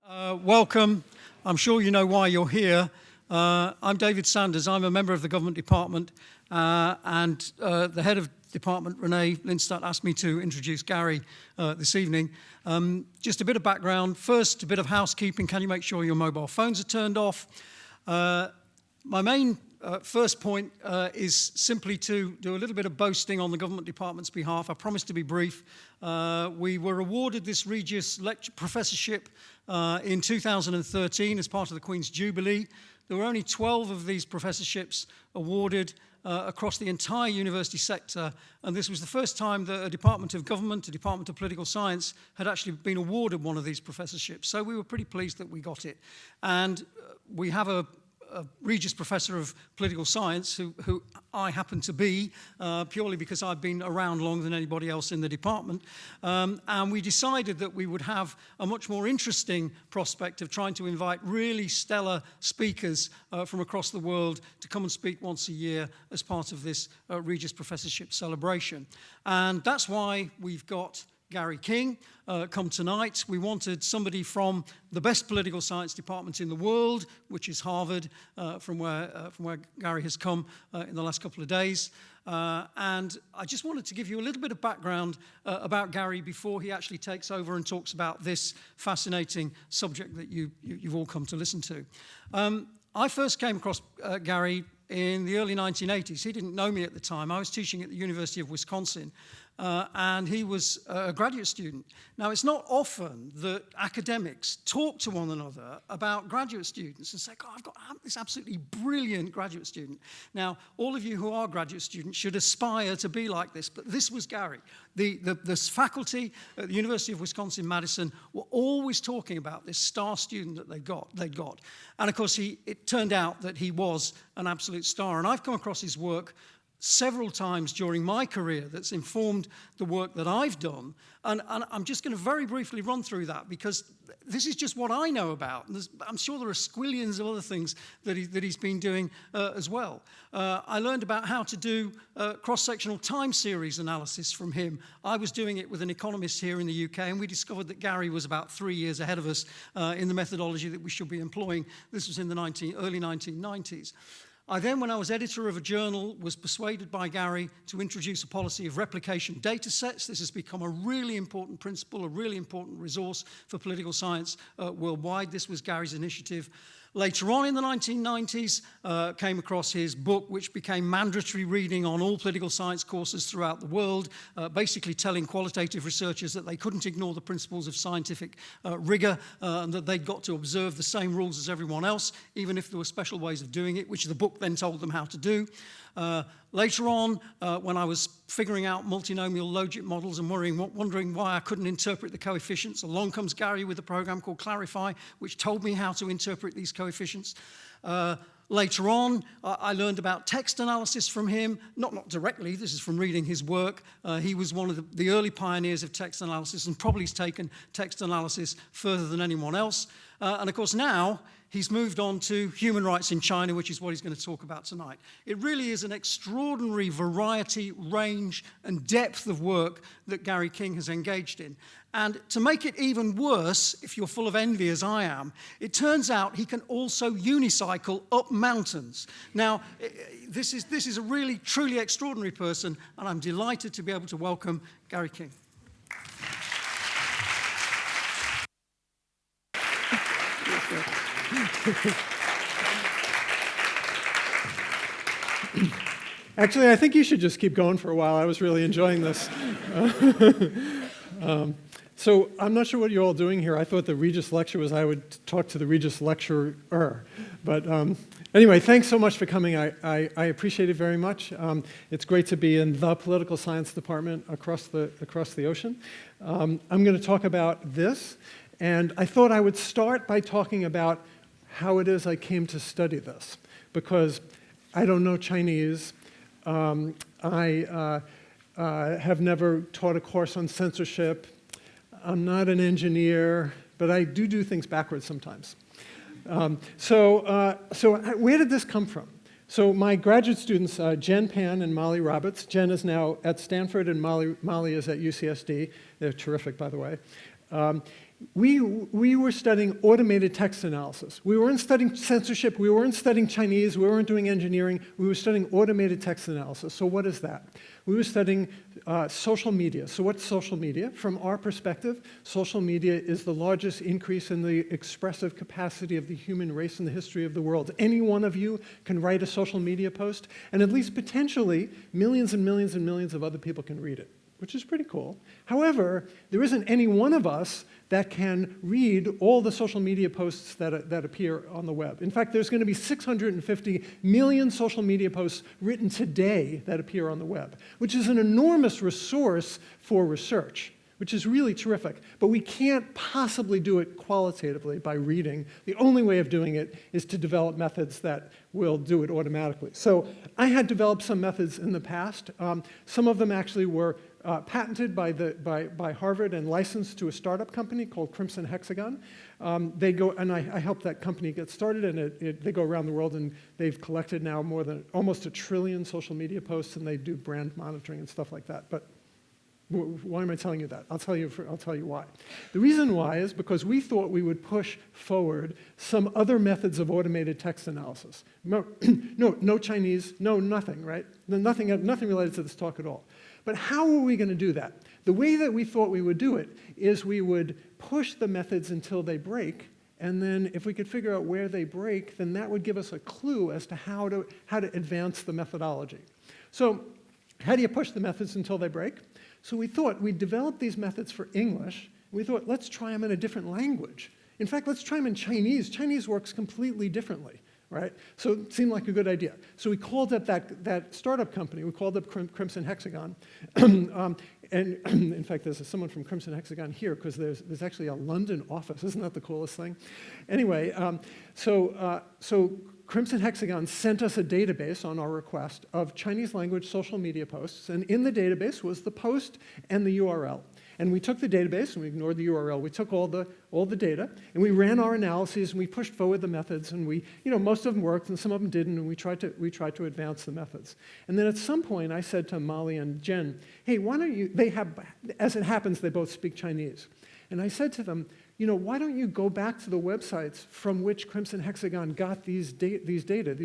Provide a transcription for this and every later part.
Welcome. I'm sure you know why you're here. I'm David Sanders. I'm a member of the Government Department, and the head of department, Renee Lindstadt, asked me to introduce Gary this evening. Just a bit of background. First, a bit of housekeeping. Can you make sure your mobile phones are turned off? My main first point is simply to do a little bit of boasting on the Government Department's behalf. I promise to be brief. We were awarded this Regius Lecture Professorship in 2013 as part of the Queen's Jubilee. There were only 12 of these professorships awarded across the entire university sector, and this was the first time that a Department of Government, a Department of Political Science, had actually been awarded one of these professorships. So we were pretty pleased that we got it. And we have a Regius Professor of Political Science, who I happen to be, purely because I've been around longer than anybody else in the department. And we decided that we would have a much more interesting prospect of trying to invite really stellar speakers from across the world to come and speak once a year as part of this Regius Professorship celebration. And that's why we've got Gary King come tonight. We wanted somebody from the best political science department in the world, which is Harvard, from where Gary has come in the last couple of days. And I just wanted to give you a little bit of background about Gary before he actually takes over and talks about this fascinating subject that you've all come to listen to. I first came across Gary in the early 1980s. He didn't know me at the time. I was teaching at the University of Wisconsin. And he was a graduate student. Now, it's not often that academics talk to one another about graduate students and say, God, I've got this absolutely brilliant graduate student. Now, all of you who are graduate students should aspire to be like this, but this was Gary. The faculty at the University of Wisconsin-Madison were always talking about this star student that they'd got. And of course, it turned out that he was an absolute star. And I've come across his work several times during my career that's informed the work that I've done. And I'm just going to very briefly run through that because this is just what I know about. And I'm sure there are squillions of other things that he's been doing as well. I learned about how to do cross-sectional time series analysis from him. I was doing it with an economist here in the UK, and we discovered that Gary was about 3 years ahead of us in the methodology that we should be employing. This was in the early 1990s. I then, when I was editor of a journal, was persuaded by Gary to introduce a policy of replication data sets. This has become a really important principle, a really important resource for political science worldwide. This was Gary's initiative. Later on in the 1990s, came across his book, which became mandatory reading on all political science courses throughout the world, basically telling qualitative researchers that they couldn't ignore the principles of scientific rigor, and that they'd got to observe the same rules as everyone else, even if there were special ways of doing it, which the book then told them how to do. Later on, when I was figuring out multinomial logit models and wondering why I couldn't interpret the coefficients, along comes Gary with a program called Clarify, which told me how to interpret these coefficients. Later on, I learned about text analysis from him, not directly, this is from reading his work. He was one of the early pioneers of text analysis and probably has taken text analysis further than anyone else. And of course now, he's moved on to human rights in China, which is what he's going to talk about tonight. It really is an extraordinary variety, range, and depth of work that Gary King has engaged in. And to make it even worse, if you're full of envy as I am, it turns out he can also unicycle up mountains. Now, this is a really, truly extraordinary person, and I'm delighted to be able to welcome Gary King. Actually, I think you should just keep going for a while. I was really enjoying this. So I'm not sure what you're all doing here. I thought the Regius Lecture was I would talk to the Regius Lecturer. But anyway, thanks so much for coming. I appreciate it very much. It's great to be in the political science department across the ocean. I'm going to talk about this. And I thought I would start by talking about how it is I came to study this, because I don't know Chinese. I have never taught a course on censorship. I'm not an engineer, but I do things backwards sometimes. So where did this come from? So my graduate students, Jen Pan and Molly Roberts. Jen is now at Stanford, and Molly is at UCSD. They're terrific, by the way. we were studying automated text analysis. We weren't studying censorship. We weren't studying Chinese. We weren't doing engineering. We were studying automated text analysis. So what is that? We were studying social media. So what's social media? From our perspective, social media is the largest increase in the expressive capacity of the human race in the history of the world. Any one of you can write a social media post, and at least potentially millions and millions and millions of other people can read it, which is pretty cool. However, there isn't any one of us that can read all the social media posts that appear on the web. In fact, there's going to be 650 million social media posts written today that appear on the web, which is an enormous resource for research, which is really terrific. But we can't possibly do it qualitatively by reading. The only way of doing it is to develop methods that will do it automatically. So I had developed some methods in the past. Some of them actually were patented by Harvard and licensed to a startup company called Crimson Hexagon. They go, and I helped that company get started, and they go around the world, and they've collected now more than almost 1 trillion social media posts, and they do brand monitoring and stuff like that. But why am I telling you that? I'll tell you why. The reason why is because we thought we would push forward some other methods of automated text analysis. No Chinese, no nothing, right? Nothing related to this talk at all. But how were we going to do that? The way that we thought we would do it is we would push the methods until they break, and then if we could figure out where they break, then that would give us a clue as to how to advance the methodology. So how do you push the methods until they break? So we thought we'd develop these methods for English. We thought, let's try them in a different language. In fact, let's try them in Chinese. Chinese works completely differently, right? So it seemed like a good idea. So we called up that startup company. We called up Crimson Hexagon. And in fact, there's someone from Crimson Hexagon here because there's actually a London office. Isn't that the coolest thing? Anyway, so Crimson Hexagon sent us a database on our request of Chinese language social media posts, and in the database was the post and the URL. And we took the database, and we ignored the URL. We took all the data, and we ran our analyses, and we pushed forward the methods, and most of them worked, and some of them didn't, and we tried to advance the methods. And then at some point, I said to Molly and Jen, hey, why don't you, as it happens, they both speak Chinese. And I said to them, why don't you go back to the websites from which Crimson Hexagon got these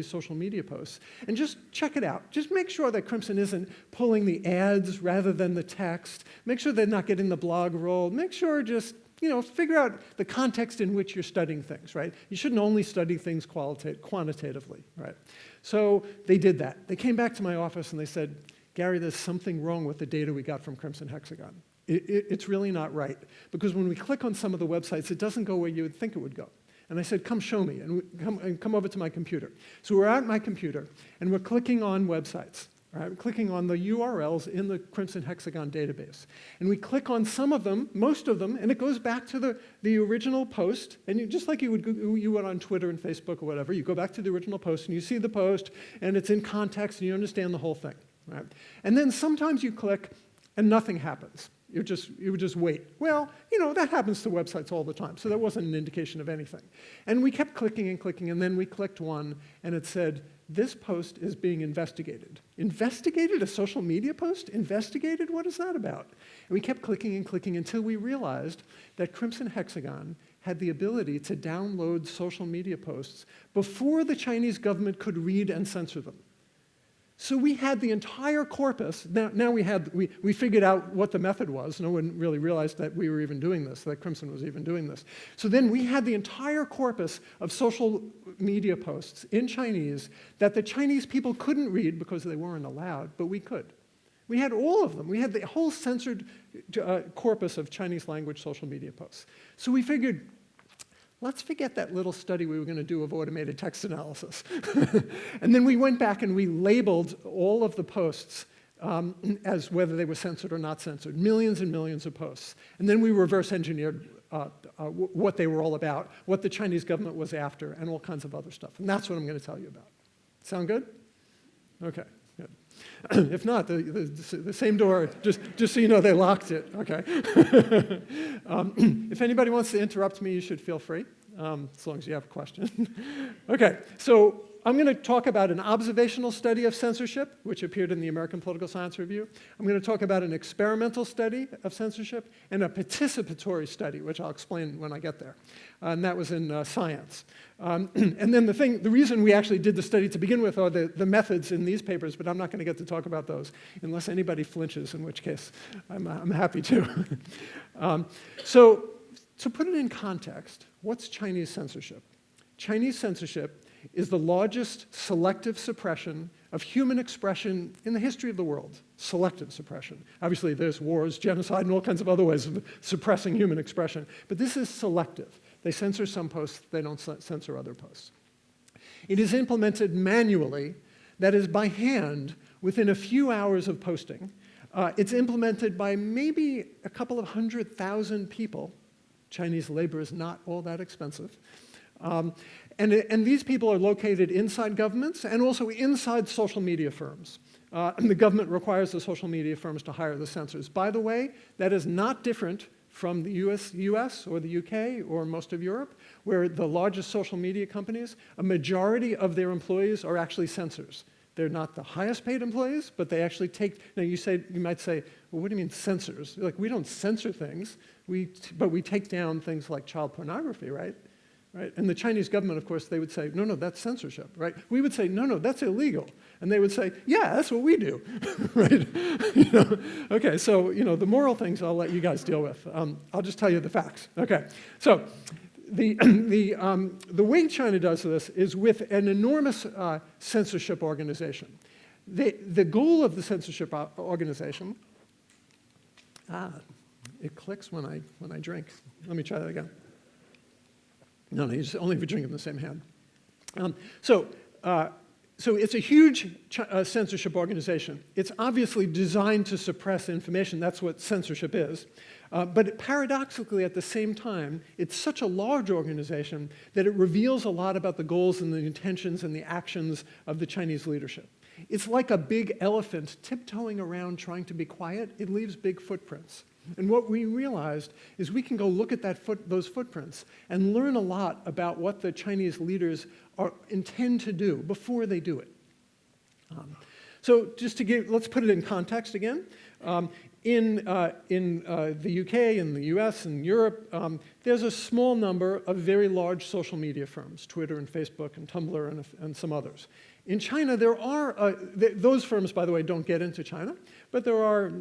social media posts, and just check it out. Just make sure that Crimson isn't pulling the ads rather than the text. Make sure they're not getting the blog roll. Make sure figure out the context in which you're studying things, right? You shouldn't only study things quantitatively, right? So they did that. They came back to my office and they said, Gary, there's something wrong with the data we got from Crimson Hexagon. It's really not right, because when we click on some of the websites, it doesn't go where you would think it would go. And I said, come show me, and come over to my computer. So we're at my computer, and we're clicking on websites. Right? We're clicking on the URLs in the Crimson Hexagon database. And we click on some of them, most of them, and it goes back to the original post. And just like you would on Twitter and Facebook or whatever, you go back to the original post, and you see the post, and it's in context, and you understand the whole thing. Right? And then sometimes you click, and nothing happens. You would just wait. Well, that happens to websites all the time, so that wasn't an indication of anything. And we kept clicking and clicking, and then we clicked one, and it said, this post is being investigated. Investigated? A social media post? Investigated? What is that about? And we kept clicking and clicking until we realized that Crimson Hexagon had the ability to download social media posts before the Chinese government could read and censor them. So we had the entire corpus. Now we figured out what the method was. No one really realized that we were even doing this, that Crimson was even doing this. So then we had the entire corpus of social media posts in Chinese that the Chinese people couldn't read because they weren't allowed, but we could. We had all of them. We had the whole censored corpus of Chinese language social media posts. So we figured, let's forget that little study we were going to do of automated text analysis. And then we went back and we labeled all of the posts as whether they were censored or not censored, millions and millions of posts. And then we reverse engineered what they were all about, what the Chinese government was after, and all kinds of other stuff. And that's what I'm going to tell you about. Sound good? Okay, good. If not, the same door, just so you know, they locked it, okay? If anybody wants to interrupt me, you should feel free, as long as you have a question. Okay, so I'm going to talk about an observational study of censorship, which appeared in the American Political Science Review. I'm going to talk about an experimental study of censorship and a participatory study, which I'll explain when I get there. And that was in Science. And then the reason we actually did the study to begin with are the methods in these papers, but I'm not going to get to talk about those unless anybody flinches, in which case I'm happy to. So to put it in context, what's Chinese censorship? Chinese censorship is the largest selective suppression of human expression in the history of the world. Selective suppression. Obviously, there's wars, genocide, and all kinds of other ways of suppressing human expression. But this is selective. They censor some posts, they don't censor other posts. It is implemented manually, that is by hand, within a few hours of posting. It's implemented by maybe a couple of 100,000 people. Chinese labor is not all that expensive. And these people are located inside governments and also inside social media firms. And the government requires the social media firms to hire the censors. By the way, that is not different from the US or the UK or most of Europe, where the largest social media companies, a majority of their employees are actually censors. They're not the highest paid employees, but they actually take, now you might say, well, what do you mean censors? Like, we don't censor things, but we take down things like child pornography, right? Right? And the Chinese government, of course, they would say, no, that's censorship, right? We would say, no, that's illegal. And they would say, yeah, that's what we do, right? Okay, so, the moral things I'll let you guys deal with. I'll just tell you the facts. Okay, so the way China does this is with an enormous censorship organization. The goal of the censorship organization, it clicks when I drink. Let me try that again. No, it's only if you drink in the same hand. So it's a huge censorship organization. It's obviously designed to suppress information. That's what censorship is. But paradoxically, at the same time, it's such a large organization that it reveals a lot about the goals and the intentions and the actions of the Chinese leadership. It's like a big elephant tiptoeing around trying to be quiet. It leaves big footprints. And what we realized is we can go look at those footprints and learn a lot about what the Chinese leaders intend to do before they do it. So just let's put it in context again. In the UK, in the US, and Europe, there's a small number of very large social media firms, Twitter and Facebook and Tumblr and some others. In China, there are, those firms, by the way, don't get into China, but there are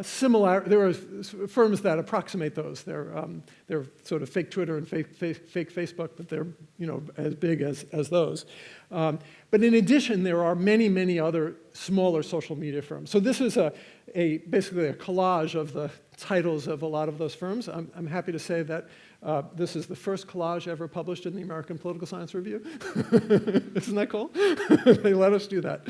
firms that approximate those. They're sort of fake Twitter and fake Facebook, but they're as big as those. But in addition, there are many, many other smaller social media firms. So this is basically a collage of the titles of a lot of those firms. I'm happy to say that this is the first collage ever published in the American Political Science Review. Isn't that cool? They let us do that.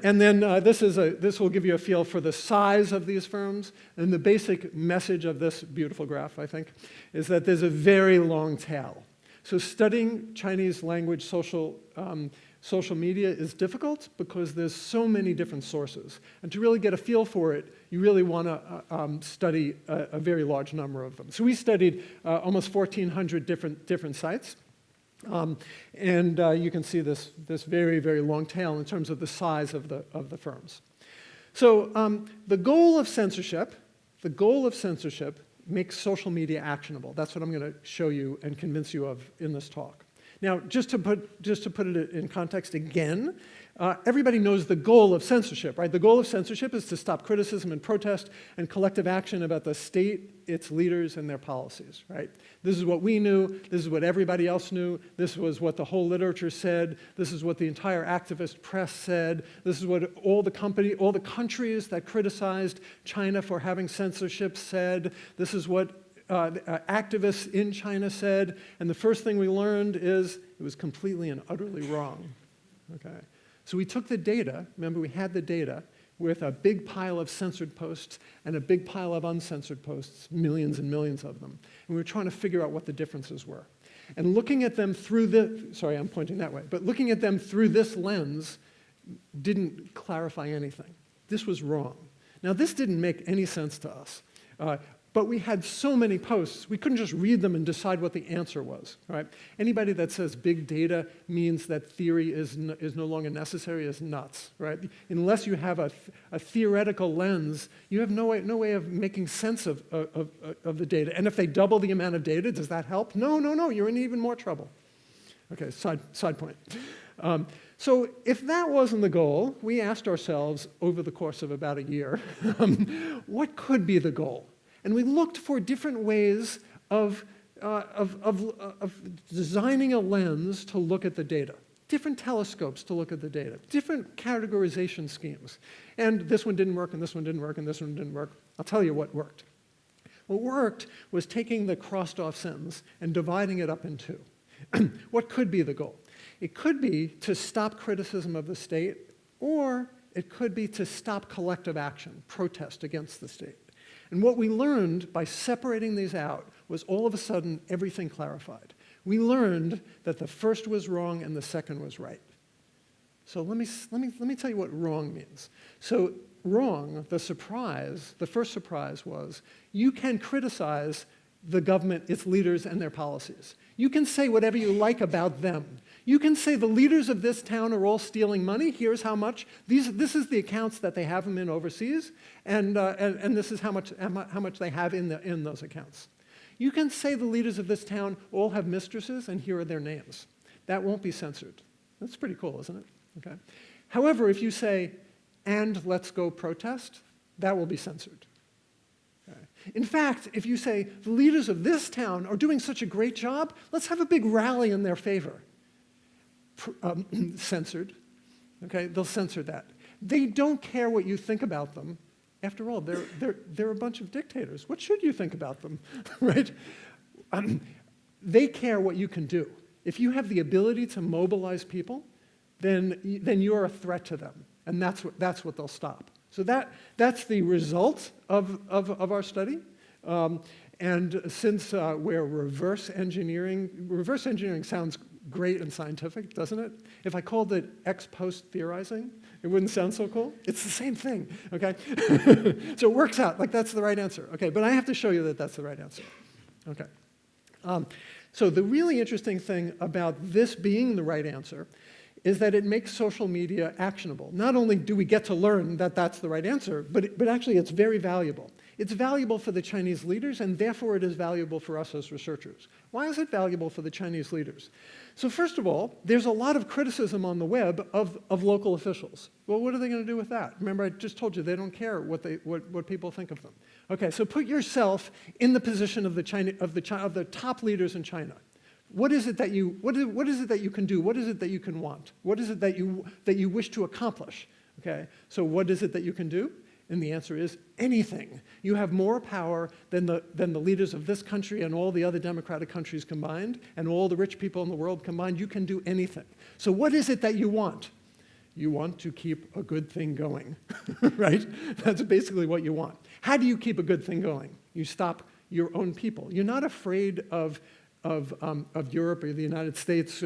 And then this will give you a feel for the size of these firms. And the basic message of this beautiful graph, I think, is that there's a very long tail. So studying Chinese language social media is difficult because there's so many different sources. And to really get a feel for it, you really want to study a very large number of them. So we studied almost 1,400 different sites. And you can see this very, very long tail in terms of the size of the firms. So the goal of censorship makes social media actionable. That's what I'm going to show you and convince you of in this talk. Now, just to put it in context again, everybody knows the goal of censorship, right? The goal of censorship is to stop criticism and protest and collective action about the state, its leaders, and their policies, right? This is what we knew. This is what everybody else knew. This was what the whole literature said. This is what the entire activist press said. This is what all the countries that criticized China for having censorship said. This is what activists in China said, and the first thing we learned is it was completely and utterly wrong. Okay, so we took the data, remember we had the data, with a big pile of censored posts and a big pile of uncensored posts, millions and millions of them, and we were trying to figure out what the differences were. And looking at them through sorry, I'm pointing that way, but looking at them through this lens didn't clarify anything. This was wrong. Now, this didn't make any sense to us. But we had so many posts, we couldn't just read them and decide what the answer was, right? Anybody that says big data means that theory is no longer necessary is nuts, right? Unless you have a theoretical lens, you have no way of making sense of the data. And if they double the amount of data, does that help? No, you're in even more trouble. Okay, side point. So if that wasn't the goal, we asked ourselves over the course of about a year, what could be the goal? And we looked for different ways of designing a lens to look at the data, different telescopes to look at the data, different categorization schemes. And this one didn't work, and this one didn't work, and this one didn't work. I'll tell you what worked. What worked was taking the crossed-off sentence and dividing it up in two. What could be the goal? It could be to stop criticism of the state, or it could be to stop collective action, protest against the state. And what we learned by separating these out was all of a sudden everything clarified. We learned that the first was wrong and the second was right. So let me tell you what wrong means. So wrong, the first surprise was you can criticize the government, its leaders, and their policies. You can say whatever you like about them. You can say the leaders of this town are all stealing money. Here's how much. This is the accounts that they have them in overseas, and this is how much they have in those accounts. You can say the leaders of this town all have mistresses, and here are their names. That won't be censored. That's pretty cool, isn't it? Okay. However, if you say, and let's go protest, that will be censored. In fact, if you say, the leaders of this town are doing such a great job, let's have a big rally in their favor. Censored. Okay, they'll censor that. They don't care what you think about them. After all, they're a bunch of dictators. What should you think about them, right? They care what you can do. If you have the ability to mobilize people, then you're a threat to them, and that's what they'll stop. So that's the result of our study. And since we're reverse engineering sounds great and scientific, doesn't it? If I called it ex post theorizing, it wouldn't sound so cool. It's the same thing, okay? So it works out, like that's the right answer. Okay, but I have to show you that that's the right answer. Okay. So the really interesting thing about this being the right answer is that it makes social media actionable. Not only do we get to learn that that's the right answer, but actually it's very valuable. It's valuable for the Chinese leaders, and therefore it is valuable for us as researchers. Why is it valuable for the Chinese leaders? So first of all, there's a lot of criticism on the web of local officials. Well, what are they going to do with that? Remember, I just told you they don't care what people think of them. Okay, so put yourself in the position of the top leaders in China. What is it that you can do? What is it that you can want? What is it that you wish to accomplish? Okay, so what is it that you can do? And the answer is anything. You have more power than the leaders of this country and all the other democratic countries combined, and all the rich people in the world combined. You can do anything. So what is it that you want? You want to keep a good thing going, right? That's basically what you want. How do you keep a good thing going? You stop your own people. You're not afraid of Europe or the United States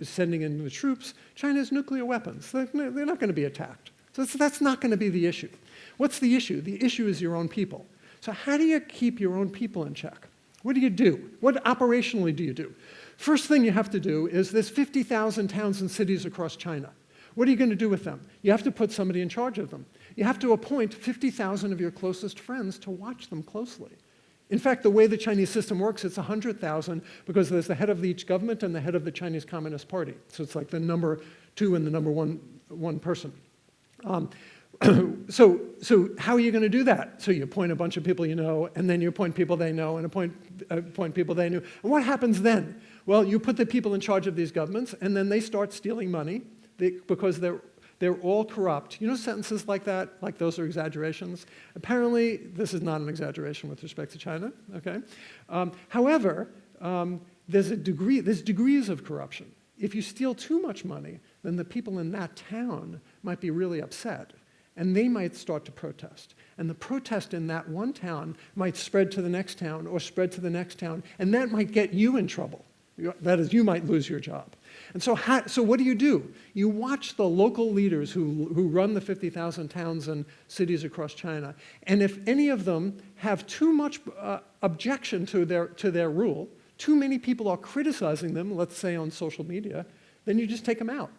sending in the troops. China has nuclear weapons. They're not going to be attacked. So that's not going to be the issue. What's the issue? The issue is your own people. So how do you keep your own people in check? What do you do? What operationally do you do? First thing you have to do is there's 50,000 towns and cities across China. What are you going to do with them? You have to put somebody in charge of them. You have to appoint 50,000 of your closest friends to watch them closely. In fact, the way the Chinese system works, it's 100,000 because there's the head of each government and the head of the Chinese Communist Party. So it's like the number 2 and the number one person. So how are you going to do that? So you appoint a bunch of people you know, and then you appoint people they know, and appoint people they knew. And what happens then? Well, you put the people in charge of these governments, and then they start stealing money because they're all corrupt. You know sentences like that, like those are exaggerations? Apparently, this is not an exaggeration with respect to China, okay? However, there's degrees of corruption. If you steal too much money, then the people in that town might be really upset, and they might start to protest. And the protest in that one town might spread to the next town or spread to the next town, and that might get you in trouble. That is, you might lose your job. And so what do? You watch the local leaders who run the 50,000 towns and cities across China, and if any of them have too much objection to their rule, too many people are criticizing them, let's say on social media, then you just take them out,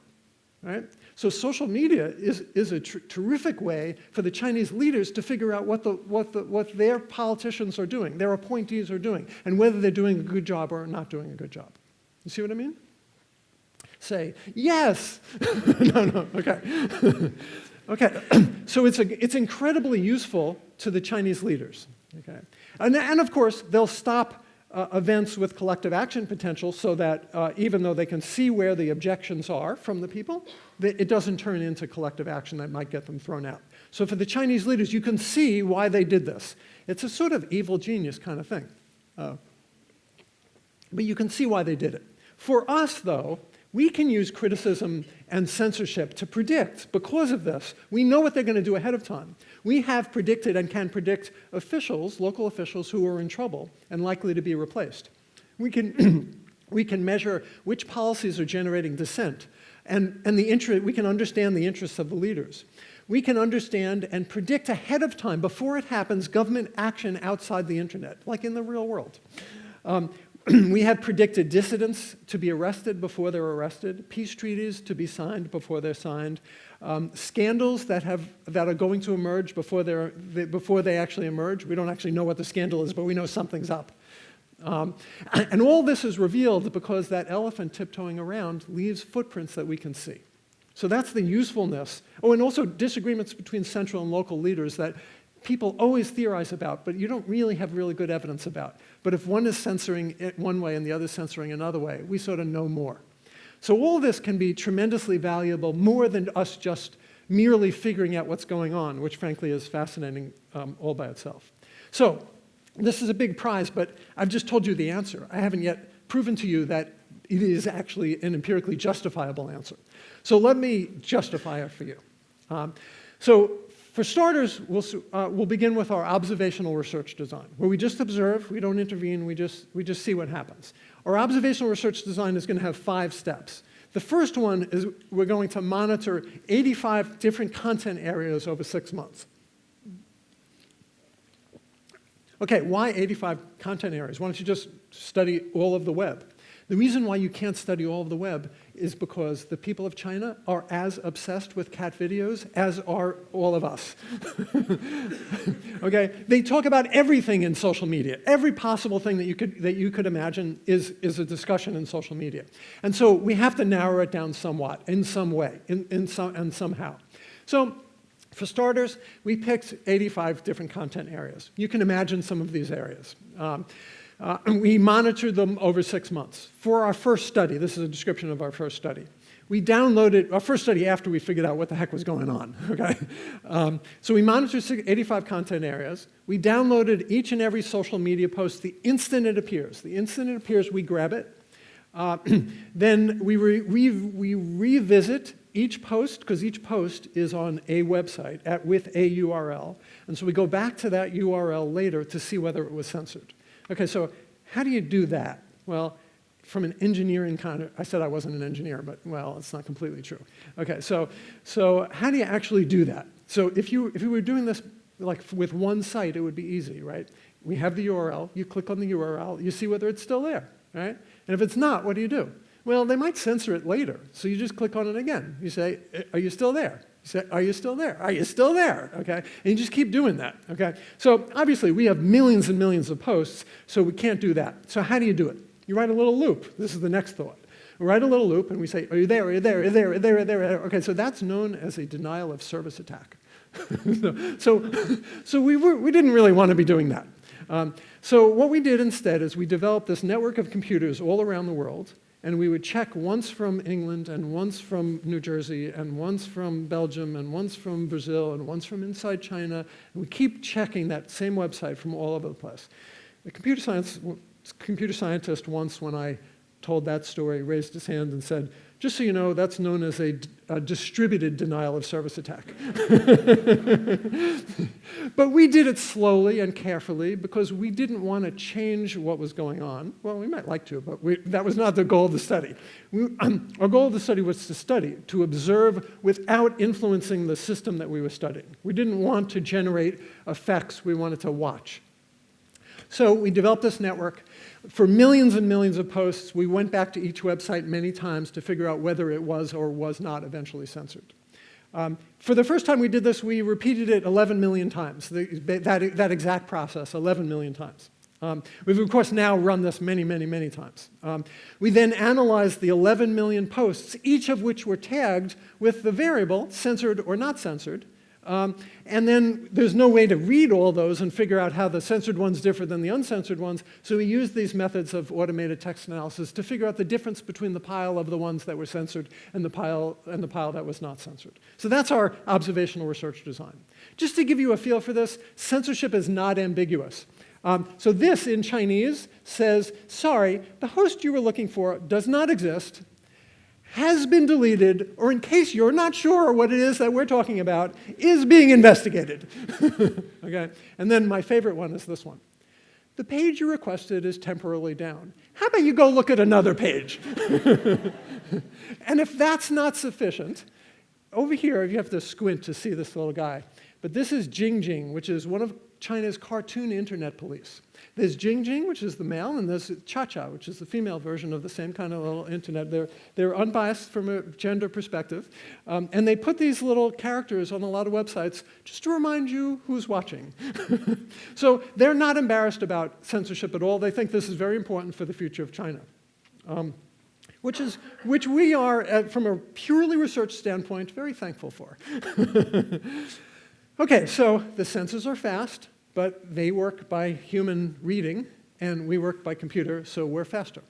right? So social media is a terrific way for the Chinese leaders to figure out what their politicians are doing, their appointees are doing, and whether they're doing a good job or not doing a good job. You see what I mean? Say, yes! No, okay. Okay, so it's incredibly useful to the Chinese leaders, okay? And of course, they'll stop events with collective action potential so that even though they can see where the objections are from the people, it doesn't turn into collective action that might get them thrown out. So for the Chinese leaders, you can see why they did this. It's a sort of evil genius kind of thing. But you can see why they did it. For us, though, we can use criticism and censorship to predict, because of this. We know what they're going to do ahead of time. We have predicted and can predict officials, local officials, who are in trouble and likely to be replaced. We can, we can measure which policies are generating dissent, and we can understand the interests of the leaders. We can understand and predict ahead of time, before it happens, government action outside the internet, like in the real world. We have predicted dissidents to be arrested before they're arrested, peace treaties to be signed before they're signed, scandals that are going to emerge before they actually emerge. We don't actually know what the scandal is, but we know something's up. And all this is revealed because that elephant tiptoeing around leaves footprints that we can see. So that's the usefulness. Oh, and also disagreements between central and local leaders that people always theorize about, but you don't really have really good evidence about. But if one is censoring it one way and the other is censoring another way, we sort of know more. So all this can be tremendously valuable, more than us just merely figuring out what's going on, which frankly is fascinating all by itself. So this is a big prize, but I've just told you the answer. I haven't yet proven to you that it is actually an empirically justifiable answer. So let me justify it for you. So for starters, we'll begin with our observational research design, where we just observe, we don't intervene, we just see what happens. Our observational research design is going to have 5 steps. The first one is we're going to monitor 85 different content areas over 6 months. Okay, why 85 content areas? Why don't you just study all of the web? The reason why you can't study all of the web is because the people of China are as obsessed with cat videos as are all of us. Okay? They talk about everything in social media. Every possible thing that you could imagine is a discussion in social media. And so we have to narrow it down somewhat, in some way, and somehow. So for starters, we picked 85 different content areas. You can imagine some of these areas. We monitored them over 6 months. For our first study, this is a description of our first study. We downloaded our first study after we figured out what the heck was going on. Okay, so we monitored 85 content areas. We downloaded each and every social media post the instant it appears. The instant it appears, we grab it. Then we revisit each post, because each post is on a website with a URL. And so we go back to that URL later to see whether it was censored. Okay, so how do you do that? Well, from an engineering kind of, I said I wasn't an engineer, but well, it's not completely true. Okay, so how do you actually do that? So if you were doing this like with one site, it would be easy, right? We have the URL, you click on the URL, you see whether it's still there, right? And if it's not, what do? Well, they might censor it later, so you just click on it again. You say, are you still there? You say, are you still there? Are you still there? Okay, and you just keep doing that, okay? So obviously, we have millions and millions of posts, so we can't do that. So how do you do it? You write a little loop. This is the next thought. We write a little loop, and we say, are you there? Are you there? Are you there? Are you there? Are you there? Okay, so that's known as a denial of service attack. so we didn't really want to be doing that. So what we did instead is we developed this network of computers all around the world, and we would check once from England, and once from New Jersey, and once from Belgium, and once from Brazil, and once from inside China. And we keep checking that same website from all over the place. The computer scientist once, when I told that story, raised his hand and said, "Just so you know, that's known as a distributed denial of service attack." But we did it slowly and carefully because we didn't want to change what was going on. Well, we might like to, but that was not the goal of the study. Our goal of the study was to observe without influencing the system that we were studying. We didn't want to generate effects, we wanted to watch. So we developed this network. For millions and millions of posts, we went back to each website many times to figure out whether it was or was not eventually censored. For the first time we did this, we repeated it 11 million times, that exact process 11 million times. We've, of course, now run this many, many, many times. We then analyzed the 11 million posts, each of which were tagged with the variable, censored or not censored. And then there's no way to read all those and figure out how the censored ones differ than the uncensored ones, so we used these methods of automated text analysis to figure out the difference between the pile of the ones that were censored and the pile that was not censored. So that's our observational research design. Just to give you a feel for this, censorship is not ambiguous. So this in Chinese says, sorry, the host you were looking for does not exist, has been deleted, or in case you're not sure what it is that we're talking about, is being investigated. Okay? And then my favorite one is this one. The page you requested is temporarily down. How about you go look at another page? And if that's not sufficient, over here you have to squint to see this little guy. But this is Jingjing, which is one of China's cartoon internet police. There's Jingjing, which is the male, and there's Cha-Cha, which is the female version of the same kind of little internet. They're unbiased from a gender perspective. And they put these little characters on a lot of websites just to remind you who's watching. So they're not embarrassed about censorship at all. They think this is very important for the future of China. Which we are, from a purely research standpoint, very thankful for. Okay, so the censors are fast, but they work by human reading, and we work by computer, so we're faster.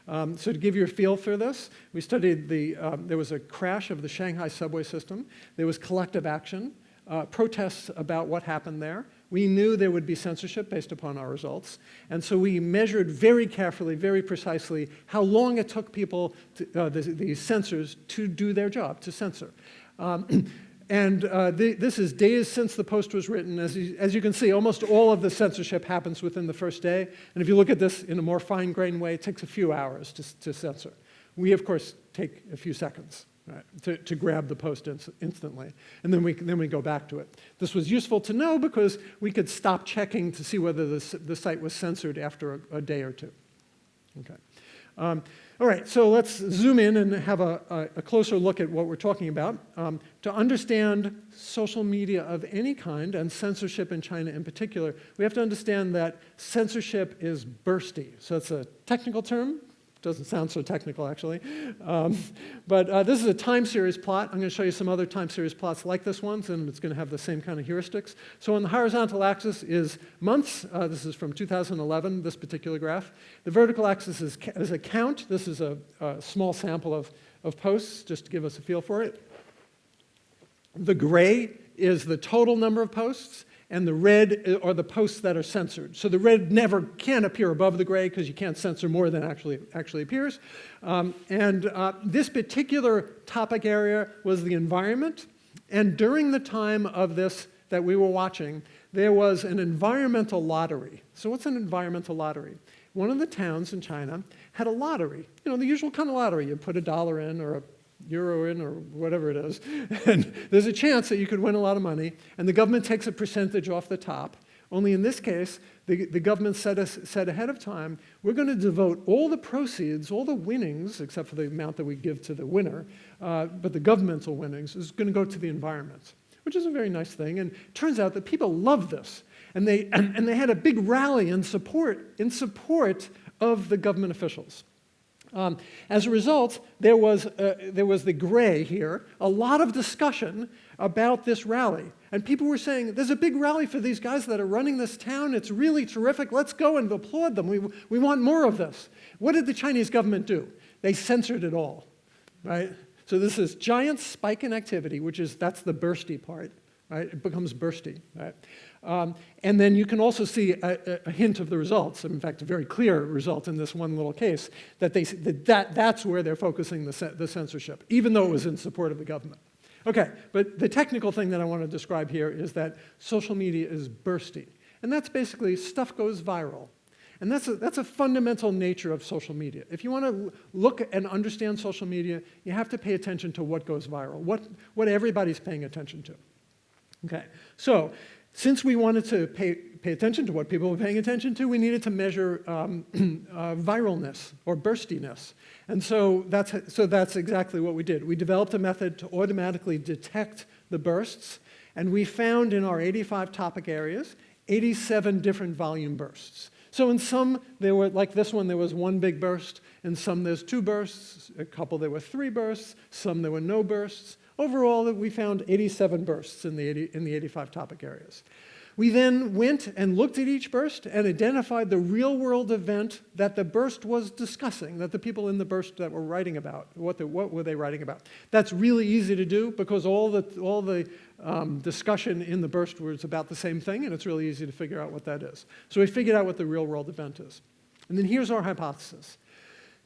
So to give you a feel for this, we studied there was a crash of the Shanghai subway system. There was collective action, protests about what happened there. We knew there would be censorship based upon our results, and so we measured very carefully, very precisely, how long it took people, the censors, to do their job, to censor. And this is days since the post was written. As you can see, almost all of the censorship happens within the first day. And if you look at this in a more fine-grained way, it takes a few hours to censor. We, of course, take a few seconds, right, to grab the post instantly. And then we go back to it. This was useful to know because we could stop checking to see whether the site was censored after a day or two. Okay. All right, so let's zoom in and have a closer look at what we're talking about. To understand social media of any kind, and censorship in China in particular, we have to understand that censorship is bursty. So it's a technical term. Doesn't sound so technical, actually. But this is a time series plot. I'm going to show you some other time series plots like this one, and it's going to have the same kind of heuristics. So on the horizontal axis is months. This is from 2011, this particular graph. The vertical axis is a count. This is a small sample of posts, just to give us a feel for it. The gray is the total number of posts, and the red are the posts that are censored. So the red never can appear above the gray because you can't censor more than actually appears. This particular topic area was the environment. And during the time of this that we were watching, there was an environmental lottery. So what's an environmental lottery? One of the towns in China had a lottery. You know, the usual kind of lottery. You put $1 in or a euro in or whatever it is, and there's a chance that you could win a lot of money, and the government takes a percentage off the top. Only in this case, the government said ahead of time, we're going to devote all the proceeds, all the winnings, except for the amount that we give to the winner, but the governmental winnings is going to go to the environment, which is a very nice thing. And it turns out that people love this, and they had a big rally in support of the government officials. As a result, there was the gray here, a lot of discussion about this rally. And people were saying, there's a big rally for these guys that are running this town. It's really terrific. Let's go and applaud them. We want more of this. What did the Chinese government do? They censored it all, right? So this is giant spike in activity, that's the bursty part, right? It becomes bursty, right? And then you can also see a hint of the results, in fact, a very clear result in this one little case, that that's where they're focusing the censorship, even though it was in support of the government. Okay, but the technical thing that I want to describe here is that social media is bursty. And that's basically stuff goes viral. And that's a fundamental nature of social media. If you want to look and understand social media, you have to pay attention to what goes viral, what everybody's paying attention to. Okay, so since we wanted to pay attention to what people were paying attention to, we needed to measure viralness or burstiness. And so that's exactly what we did. We developed a method to automatically detect the bursts, and we found in our 85 topic areas 87 different volume bursts. So in some, there were, like this one, there was one big burst. In some, there's two bursts. A couple, there were three bursts. Some, there were no bursts. Overall, we found 87 bursts in the 85 topic areas. We then went and looked at each burst and identified the real-world event that the burst was discussing, that the people in the burst that were writing about. What were they writing about? That's really easy to do because all the discussion in the burst was about the same thing, and it's really easy to figure out what that is. So we figured out what the real-world event is. And then here's our hypothesis.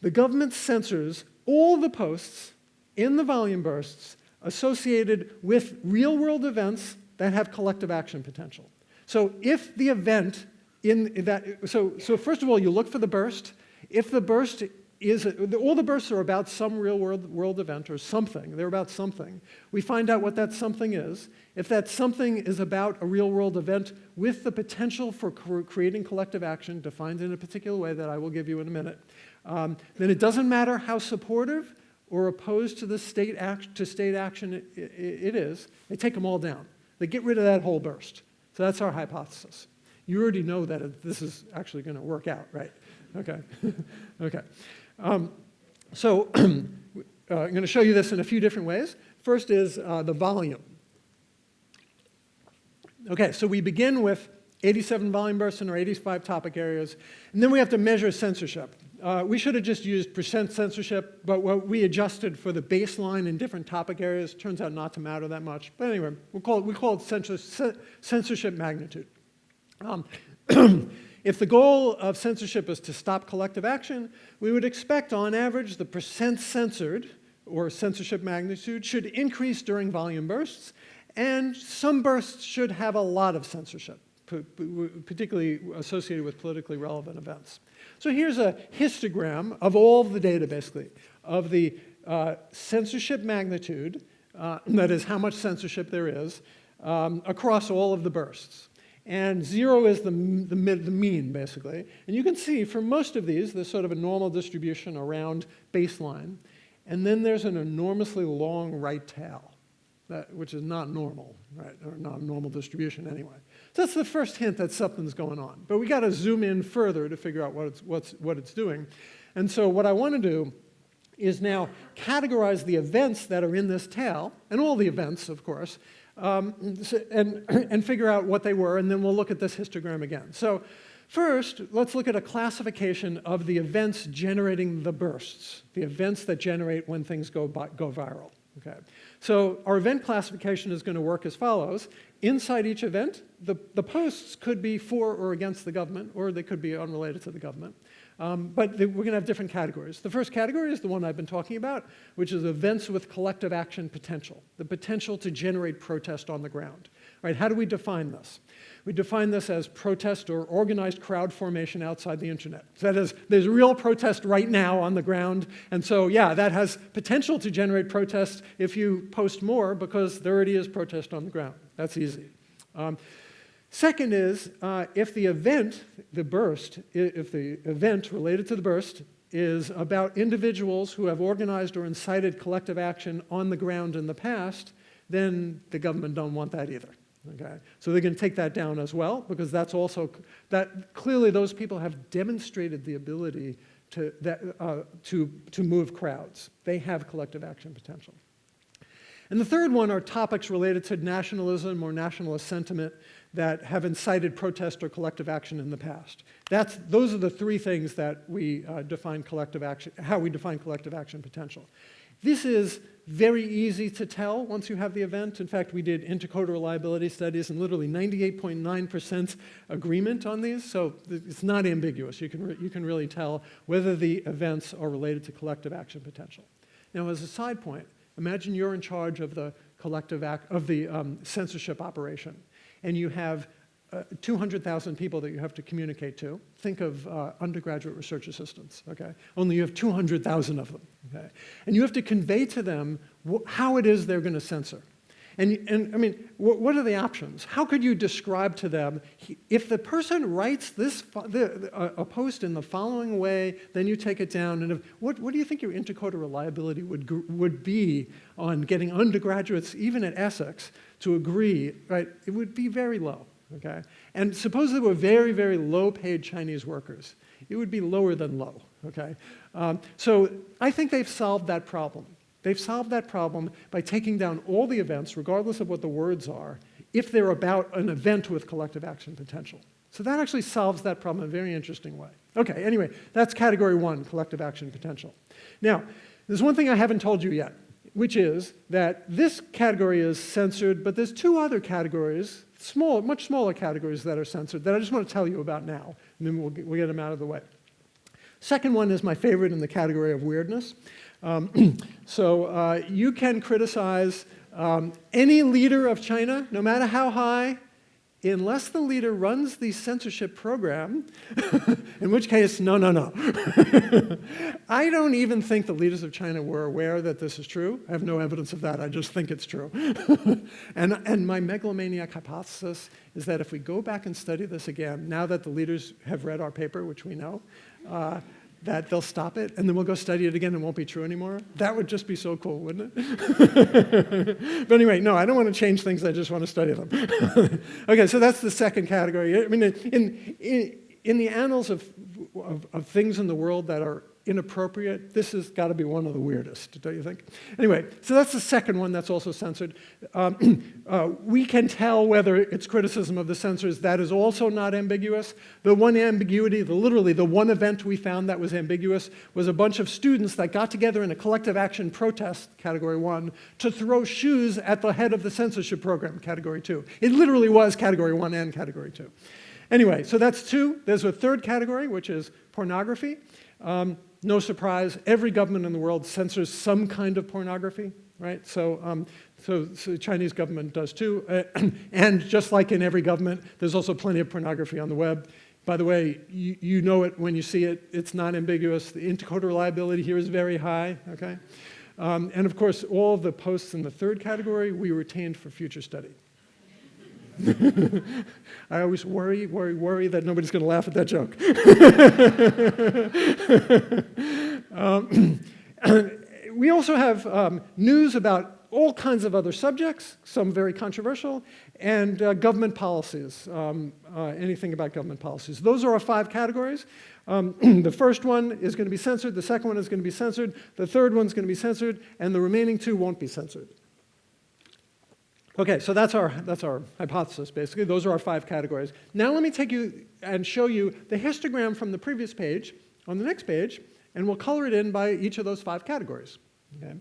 The government censors all the posts in the volume bursts associated with real-world events that have collective action potential. So if the event in that, so first of all, you look for the burst. If the burst is, all the bursts are about some real-world event or something. They're about something. We find out what that something is. If that something is about a real-world event with the potential for creating collective action, defined in a particular way that I will give you in a minute, then it doesn't matter how supportive or opposed to the state action it is, they take them all down. They get rid of that whole burst. So that's our hypothesis. You already know that this is actually going to work out, right? Okay. Okay. So I'm going to show you this in a few different ways. First is the volume. Okay, so we begin with 87 volume bursts in our 85 topic areas, and then we have to measure censorship. We should have just used percent censorship, but what we adjusted for the baseline in different topic areas turns out not to matter that much. But anyway, we call it censorship magnitude. If the goal of censorship is to stop collective action, we would expect, on average, the percent censored, or censorship magnitude, should increase during volume bursts, and some bursts should have a lot of censorship, particularly associated with politically relevant events. So here's a histogram of all of the data, basically, of the censorship magnitude, that is how much censorship there is, across all of the bursts. And 0 is the mean, basically. And you can see for most of these, there's sort of a normal distribution around baseline. And then there's an enormously long right tail, which is not normal, right? Or not a normal distribution anyway. So that's the first hint that something's going on. But we got to zoom in further to figure out what it's doing. And so what I want to do is now categorize the events that are in this tail, and all the events, of course, and figure out what they were, and then we'll look at this histogram again. So first, let's look at a classification of the events generating the bursts, the events that generate when things go viral. Okay. So our event classification is going to work as follows. Inside each event, the posts could be for or against the government, or they could be unrelated to the government. But we're going to have different categories. The first category is the one I've been talking about, which is events with collective action potential, the potential to generate protest on the ground. Right? How do we define this? We define this as protest or organized crowd formation outside the internet. So that is, there's real protest right now on the ground, and so yeah, that has potential to generate protest if you post more because there already is protest on the ground. That's easy. Second is, if the event, the burst, if the event related to the burst is about individuals who have organized or incited collective action on the ground in the past, then the government don't want that either. Okay? So they're going to take that down as well, because that's also, that clearly those people have demonstrated the ability to move crowds. They have collective action potential. And the third one are topics related to nationalism or nationalist sentiment that have incited protest or collective action in the past. Those are the three things that we define collective action, how we define collective action potential. This is very easy to tell once you have the event. In fact, we did intercoder reliability studies and literally 98.9% agreement on these, so it's not ambiguous. You can really tell whether the events are related to collective action potential. Now, as a side point, imagine you're in charge of the censorship operation, and you have 200,000 people that you have to communicate to. Think of undergraduate research assistants, okay? Only you have 200,000 of them, okay? And you have to convey to them how it is they're going to censor. And I mean, what are the options? How could you describe to them, if the person writes a post in the following way, then you take it down, and what do you think your intercoder reliability would be on getting undergraduates, even at Essex, to agree, right? It would be very low. Okay? And suppose there were very, very low-paid Chinese workers. It would be lower than low. Okay? So I think they've solved that problem. They've solved that problem by taking down all the events, regardless of what the words are, if they're about an event with collective action potential. So that actually solves that problem in a very interesting way. Okay, anyway, that's category 1, collective action potential. Now, there's one thing I haven't told you yet, which is that this category is censored, but there's 2 other categories, much smaller categories that are censored that I just want to tell you about now, and then we'll get them out of the way. Second one is my favorite in the category of weirdness. You can criticize any leader of China, no matter how high, unless the leader runs the censorship program, in which case, no. I don't even think the leaders of China were aware that this is true. I have no evidence of that. I just think it's true. and my megalomaniac hypothesis is that if we go back and study this again, now that the leaders have read our paper, which we know, that they'll stop it, and then we'll go study it again and it won't be true anymore. That would just be so cool, wouldn't it? But anyway, no, I don't want to change things, I just want to study them. Okay, so that's the second category. I mean, in the annals of things in the world that are inappropriate, this has got to be one of the weirdest, don't you think? Anyway, so that's the second one that's also censored. We can tell whether it's criticism of the censors. That is also not ambiguous. The one ambiguity, literally the one event we found that was ambiguous was a bunch of students that got together in a collective action protest, category 1, to throw shoes at the head of the censorship program, category 2. It literally was category 1 and category 2. Anyway, so that's 2. There's a third category, which is pornography. No surprise, every government in the world censors some kind of pornography, right? So the Chinese government does too. And just like in every government, there's also plenty of pornography on the web. By the way, you know it when you see it. It's not ambiguous. The intercoder reliability here is very high, okay? And of course, all the posts in the third category we retained for future study. I always worry that nobody's going to laugh at that joke. We also have news about all kinds of other subjects, some very controversial, and government policies, anything about government policies. Those are our 5 categories. The first one is going to be censored, the second one is going to be censored, the third one's going to be censored, and the remaining 2 won't be censored. Okay, so that's our hypothesis, basically. Those are our 5 categories. Now let me take you and show you the histogram from the previous page on the next page, and we'll color it in by each of those 5 categories. Okay?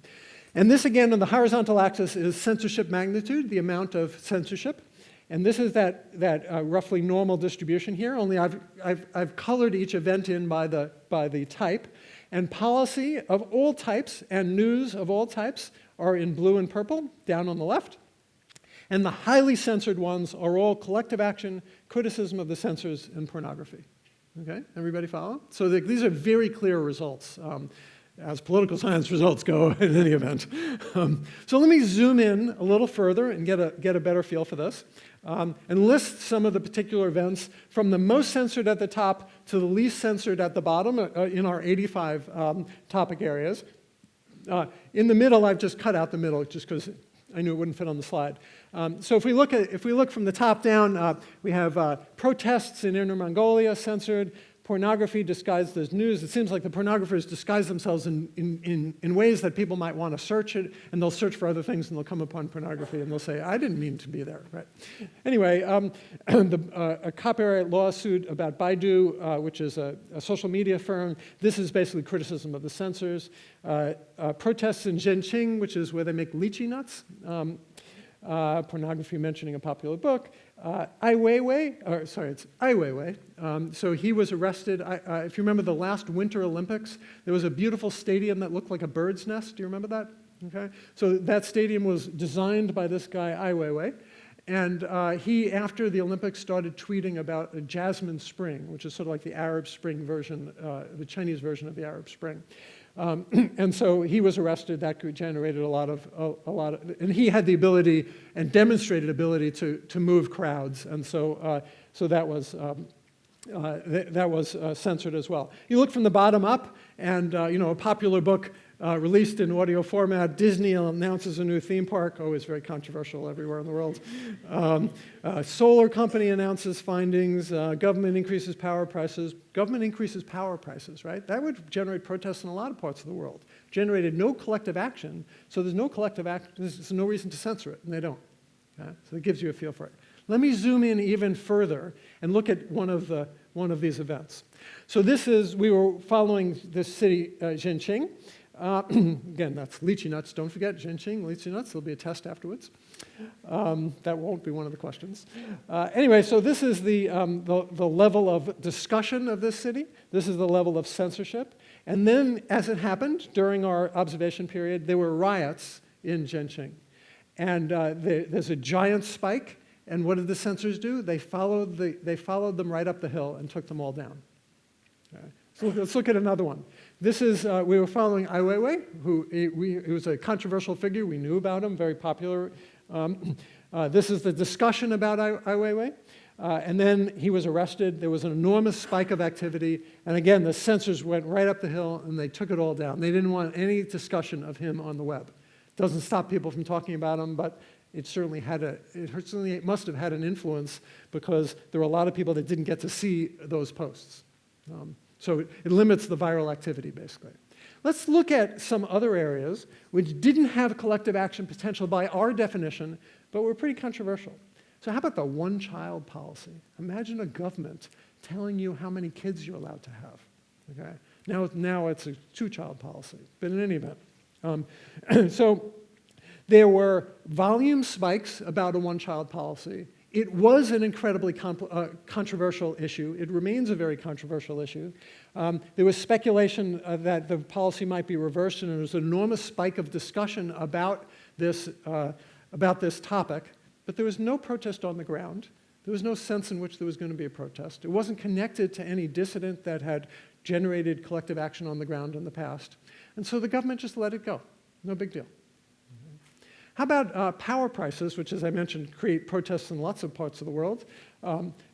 And this, again, on the horizontal axis is censorship magnitude, the amount of censorship. And this is that roughly normal distribution here, only I've colored each event in by the type. And policy of all types and news of all types are in blue and purple, down on the left. And the highly censored ones are all collective action, criticism of the censors, and pornography. Okay, everybody follow? So these are very clear results, as political science results go in any event. So let me zoom in a little further and get a better feel for this, and list some of the particular events from the most censored at the top to the least censored at the bottom in our 85 topic areas. In the middle, I've just cut out the middle just because I knew it wouldn't fit on the slide. So if we look from the top down, we have protests in Inner Mongolia censored, pornography disguised as news. It seems like the pornographers disguise themselves in ways that people might want to search it, and they'll search for other things, and they'll come upon pornography, and they'll say, I didn't mean to be there. Right? Anyway, a copyright lawsuit about Baidu, which is a social media firm. This is basically criticism of the censors. Protests in Zhenqing, which is where they make lychee nuts. Pornography mentioning a popular book. Ai Weiwei, it's Ai Weiwei. So he was arrested. If you remember the last Winter Olympics, there was a beautiful stadium that looked like a bird's nest. Do you remember that? Okay. So that stadium was designed by this guy, Ai Weiwei. And he, after the Olympics, started tweeting about a Jasmine Spring, which is sort of like the Arab Spring version, the Chinese version of the Arab Spring. And so he was arrested. That generated a lot of, and he had the ability and demonstrated ability to move crowds, and so that was censored as well. You look from the bottom up, and a popular book released in audio format. Disney announces a new theme park, always very controversial everywhere in the world. Solar company announces findings. Government increases power prices. Government increases power prices, right? That would generate protests in a lot of parts of the world. Generated no collective action, so there's no collective action. There's no reason to censor it, and they don't. Okay? So it gives you a feel for it. Let me zoom in even further and look at one of these events. So we were following this city, Zhenqing. Again, that's lychee nuts. Don't forget Zhenqing, lychee nuts. There'll be a test afterwards. That won't be one of the questions. Anyway, so this is the level of discussion of this city. This is the level of censorship. And then, as it happened during our observation period, there were riots in Zhenqing. And there's a giant spike. And what did the censors do? They followed them right up the hill and took them all down. Okay. So let's look at another one. This is, we were following Ai Weiwei, who was a controversial figure. We knew about him, very popular. This is the discussion about Ai Weiwei. And then he was arrested. There was an enormous spike of activity. And again, the censors went right up the hill, and they took it all down. They didn't want any discussion of him on the web. It doesn't stop people from talking about him, but it certainly must have had an influence, because there were a lot of people that didn't get to see those posts. So it limits the viral activity, basically. Let's look at some other areas which didn't have collective action potential by our definition, but were pretty controversial. So how about the one-child policy? Imagine a government telling you how many kids you're allowed to have. Okay? Now it's a two-child policy, but in any event. So there were volume spikes about a one-child policy. It was an incredibly controversial issue. It remains a very controversial issue. There was speculation that the policy might be reversed, and there was an enormous spike of discussion about this topic, but there was no protest on the ground. There was no sense in which there was going to be a protest. It wasn't connected to any dissident that had generated collective action on the ground in the past. And so the government just let it go. No big deal. How about power prices, which, as I mentioned, create protests in lots of parts of the world?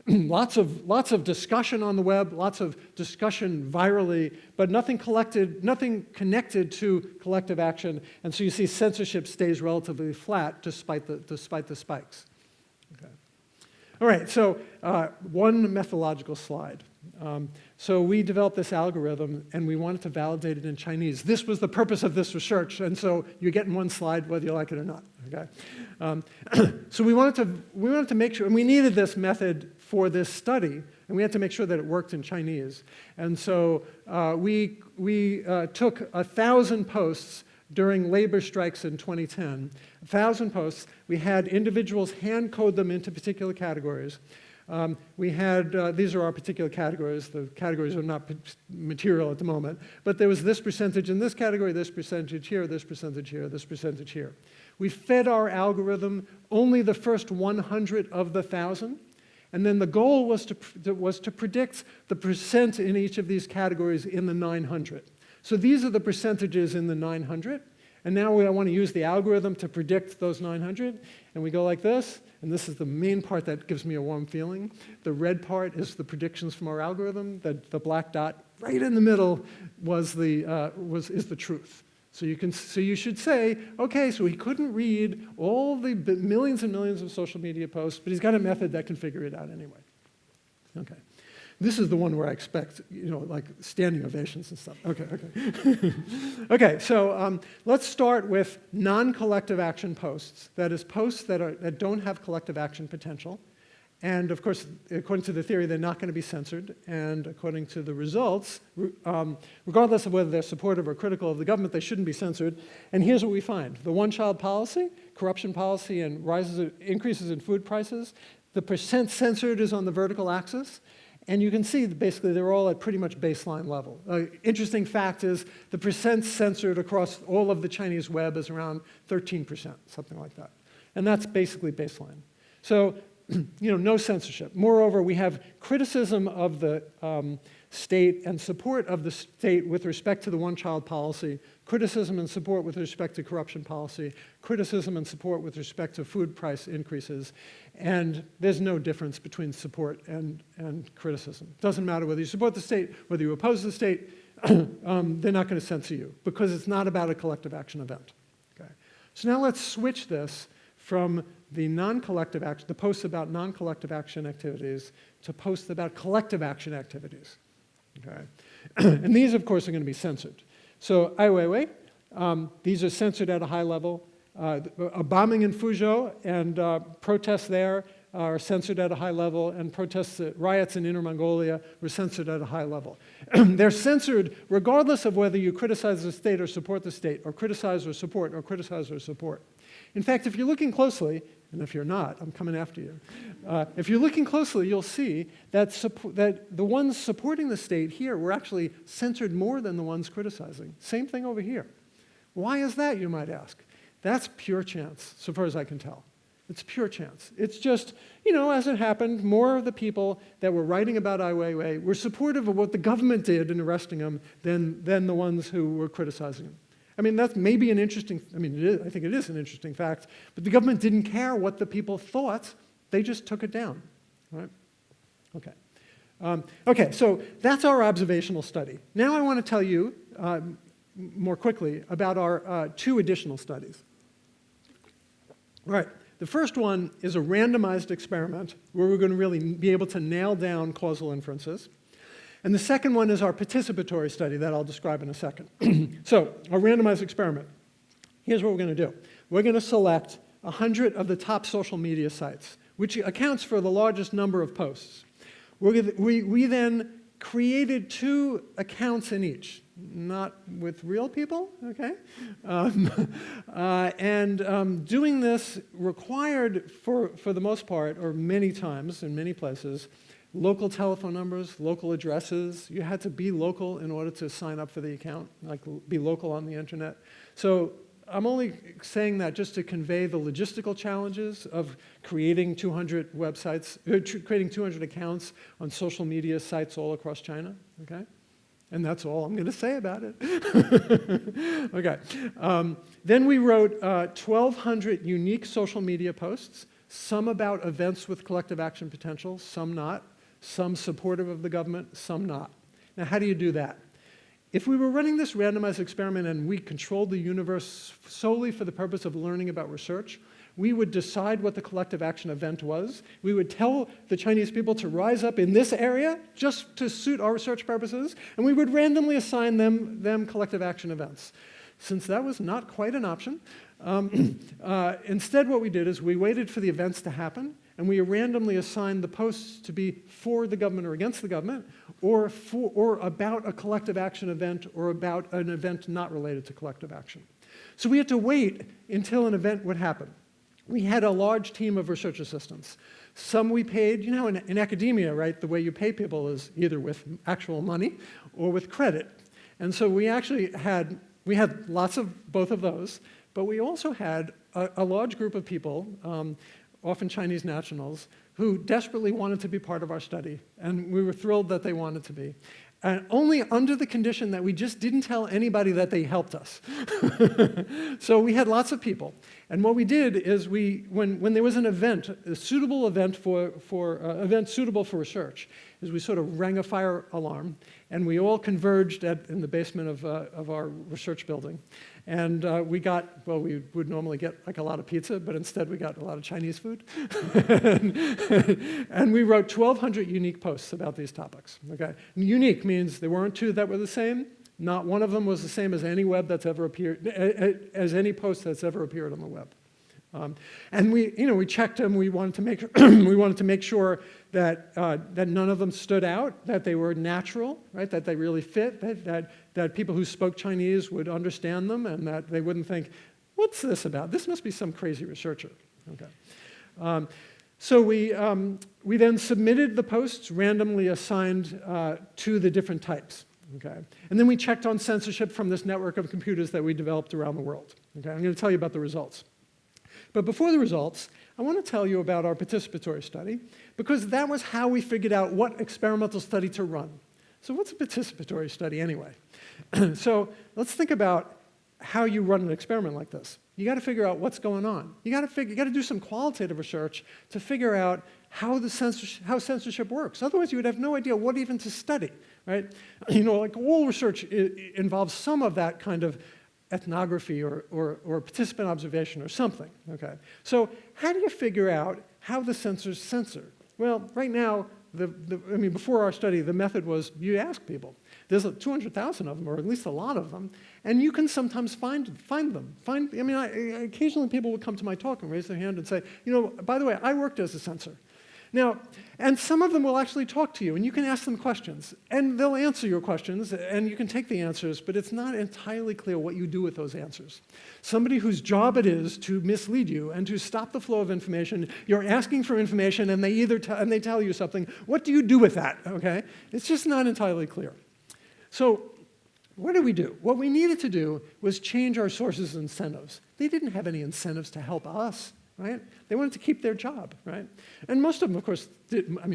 Lots of discussion on the web, lots of discussion virally, but nothing connected to collective action. And so you see censorship stays relatively flat despite the spikes. Okay. All right, so one methodological slide. So we developed this algorithm, and we wanted to validate it in Chinese. This was the purpose of this research, and so you get in one slide whether you like it or not. Okay. So we wanted to make sure, and we needed this method for this study, and we had to make sure that it worked in Chinese. And so we took 1,000 posts during labor strikes in 2010. 1,000 posts. We had individuals hand code them into particular categories. These are our particular categories. The categories are not material at the moment, but there was this percentage in this category, this percentage here, this percentage here, this percentage here. We fed our algorithm only the first 100 of the 1,000, and then the goal was to predict the percent in each of these categories in the 900. So these are the percentages in the 900, and now I want to use the algorithm to predict those 900, and we go like this. And this is the main part that gives me a warm feeling. The red part is the predictions from our algorithm. The black dot right in the middle is the truth. So you should say, okay, so he couldn't read all the millions and millions of social media posts, but he's got a method that can figure it out anyway. Okay. This is the one where I expect, like standing ovations and stuff. Okay. Okay, so let's start with non-collective action posts. That is, posts that don't have collective action potential. And of course, according to the theory, they're not going to be censored. And according to the results, regardless of whether they're supportive or critical of the government, they shouldn't be censored. And here's what we find. The one-child policy, corruption policy, and increases in food prices, the percent censored is on the vertical axis. And you can see that basically they're all at pretty much baseline level. Interesting fact is the percent censored across all of the Chinese web is around 13%, something like that. And that's basically baseline. So, no censorship. Moreover, we have criticism of the state and support of the state with respect to the one-child policy, criticism and support with respect to corruption policy, criticism and support with respect to food price increases, and there's no difference between support and criticism. Doesn't matter whether you support the state, whether you oppose the state, they're not going to censor you because it's not about a collective action event. Okay. So now let's switch this from the non-collective action, the posts about non-collective action activities, to posts about collective action activities. Okay. And these, of course, are going to be censored. So, Ai Weiwei, these are censored at a high level. A bombing in Fuzhou and protests there are censored at a high level, and riots in Inner Mongolia were censored at a high level. They're censored regardless of whether you criticize the state or support the state, or criticize or support, or criticize or support. In fact, if you're looking closely, and if you're not, I'm coming after you. If you're looking closely, you'll see that the ones supporting the state here were actually censored more than the ones criticizing. Same thing over here. Why is that, you might ask? That's pure chance, so far as I can tell. It's pure chance. It's just, as it happened, more of the people that were writing about Ai Weiwei were supportive of what the government did in arresting him than the ones who were criticizing him. I mean, that's maybe an interesting, I think it is an interesting fact, but the government didn't care what the people thought. They just took it down, right? Okay. Okay, so that's our observational study. Now I want to tell you more quickly about our 2 additional studies. Right. The first one is a randomized experiment where we're going to really be able to nail down causal inferences. And the second one is our participatory study that I'll describe in a second. So, our randomized experiment. Here's what we're going to do. We're going to select 100 of the top social media sites, which accounts for the largest number of posts. We then created 2 accounts in each, not with real people, okay? Doing this required, for the most part, or many times in many places, local telephone numbers, local addresses. You had to be local in order to sign up for the account, like be local on the internet. So I'm only saying that just to convey the logistical challenges of creating 200 websites, creating 200 accounts on social media sites all across China, okay? And that's all I'm going to say about it. Okay. Then we wrote 1,200 unique social media posts, some about events with collective action potential, some not. Some supportive of the government, some not. Now, how do you do that? If we were running this randomized experiment and we controlled the universe solely for the purpose of learning about research, we would decide what the collective action event was. We would tell the Chinese people to rise up in this area just to suit our research purposes, and we would randomly assign them collective action events. Since that was not quite an option, instead what we did is we waited for the events to happen, and we randomly assigned the posts to be for the government or against the government, or about a collective action event, or about an event not related to collective action. So we had to wait until an event would happen. We had a large team of research assistants. Some we paid, in academia, right, the way you pay people is either with actual money or with credit. And so we actually had lots of both of those, but we also had a large group of people, often Chinese nationals, who desperately wanted to be part of our study, and we were thrilled that they wanted to be. And only under the condition that we just didn't tell anybody that they helped us. So we had lots of people. And what we did is when there was an event, a suitable event event suitable for research, is we sort of rang a fire alarm, and we all converged in the basement of our research building. And we got, well, we would normally get like a lot of pizza, but instead we got a lot of Chinese food. And we wrote 1,200 unique posts about these topics, okay? And unique means there weren't two that were the same. Not one of them was the same as any web that's ever appeared, as any post that's ever appeared on the web. And we checked them. We wanted to make we wanted to make sure that that none of them stood out, that they were natural, right? That they really fit, that people who spoke Chinese would understand them, and that they wouldn't think, "What's this about? This must be some crazy researcher." Okay. So we then submitted the posts randomly assigned to the different types. Okay. And then we checked on censorship from this network of computers that we developed around the world. Okay. I'm going to tell you about the results. But before the results, I want to tell you about our participatory study, because that was how we figured out what experimental study to run. So what's a participatory study anyway? So let's think about how you run an experiment like this. You got to figure out what's going on. You got to do some qualitative research to figure out how censorship works. Otherwise, you would have no idea what even to study, right? You know, like all research involves some of that kind of ethnography or participant observation or something, okay? So how do you figure out how the censors censor? Well, right now, before our study, the method was you ask people. There's 200,000 of them, or at least a lot of them, and you can sometimes find them. Occasionally people would come to my talk and raise their hand and say, you know, by the way, I worked as a censor. Now, and some of them will actually talk to you, and you can ask them questions, and they'll answer your questions, and you can take the answers, but it's not entirely clear what you do with those answers. Somebody whose job it is to mislead you and to stop the flow of information, you're asking for information, and they tell you something. What do you do with that, okay? It's just not entirely clear. So what did we do? What we needed to do was change our sources' incentives. They didn't have any incentives to help us. Right? They wanted to keep their job, right? And most of them, of course,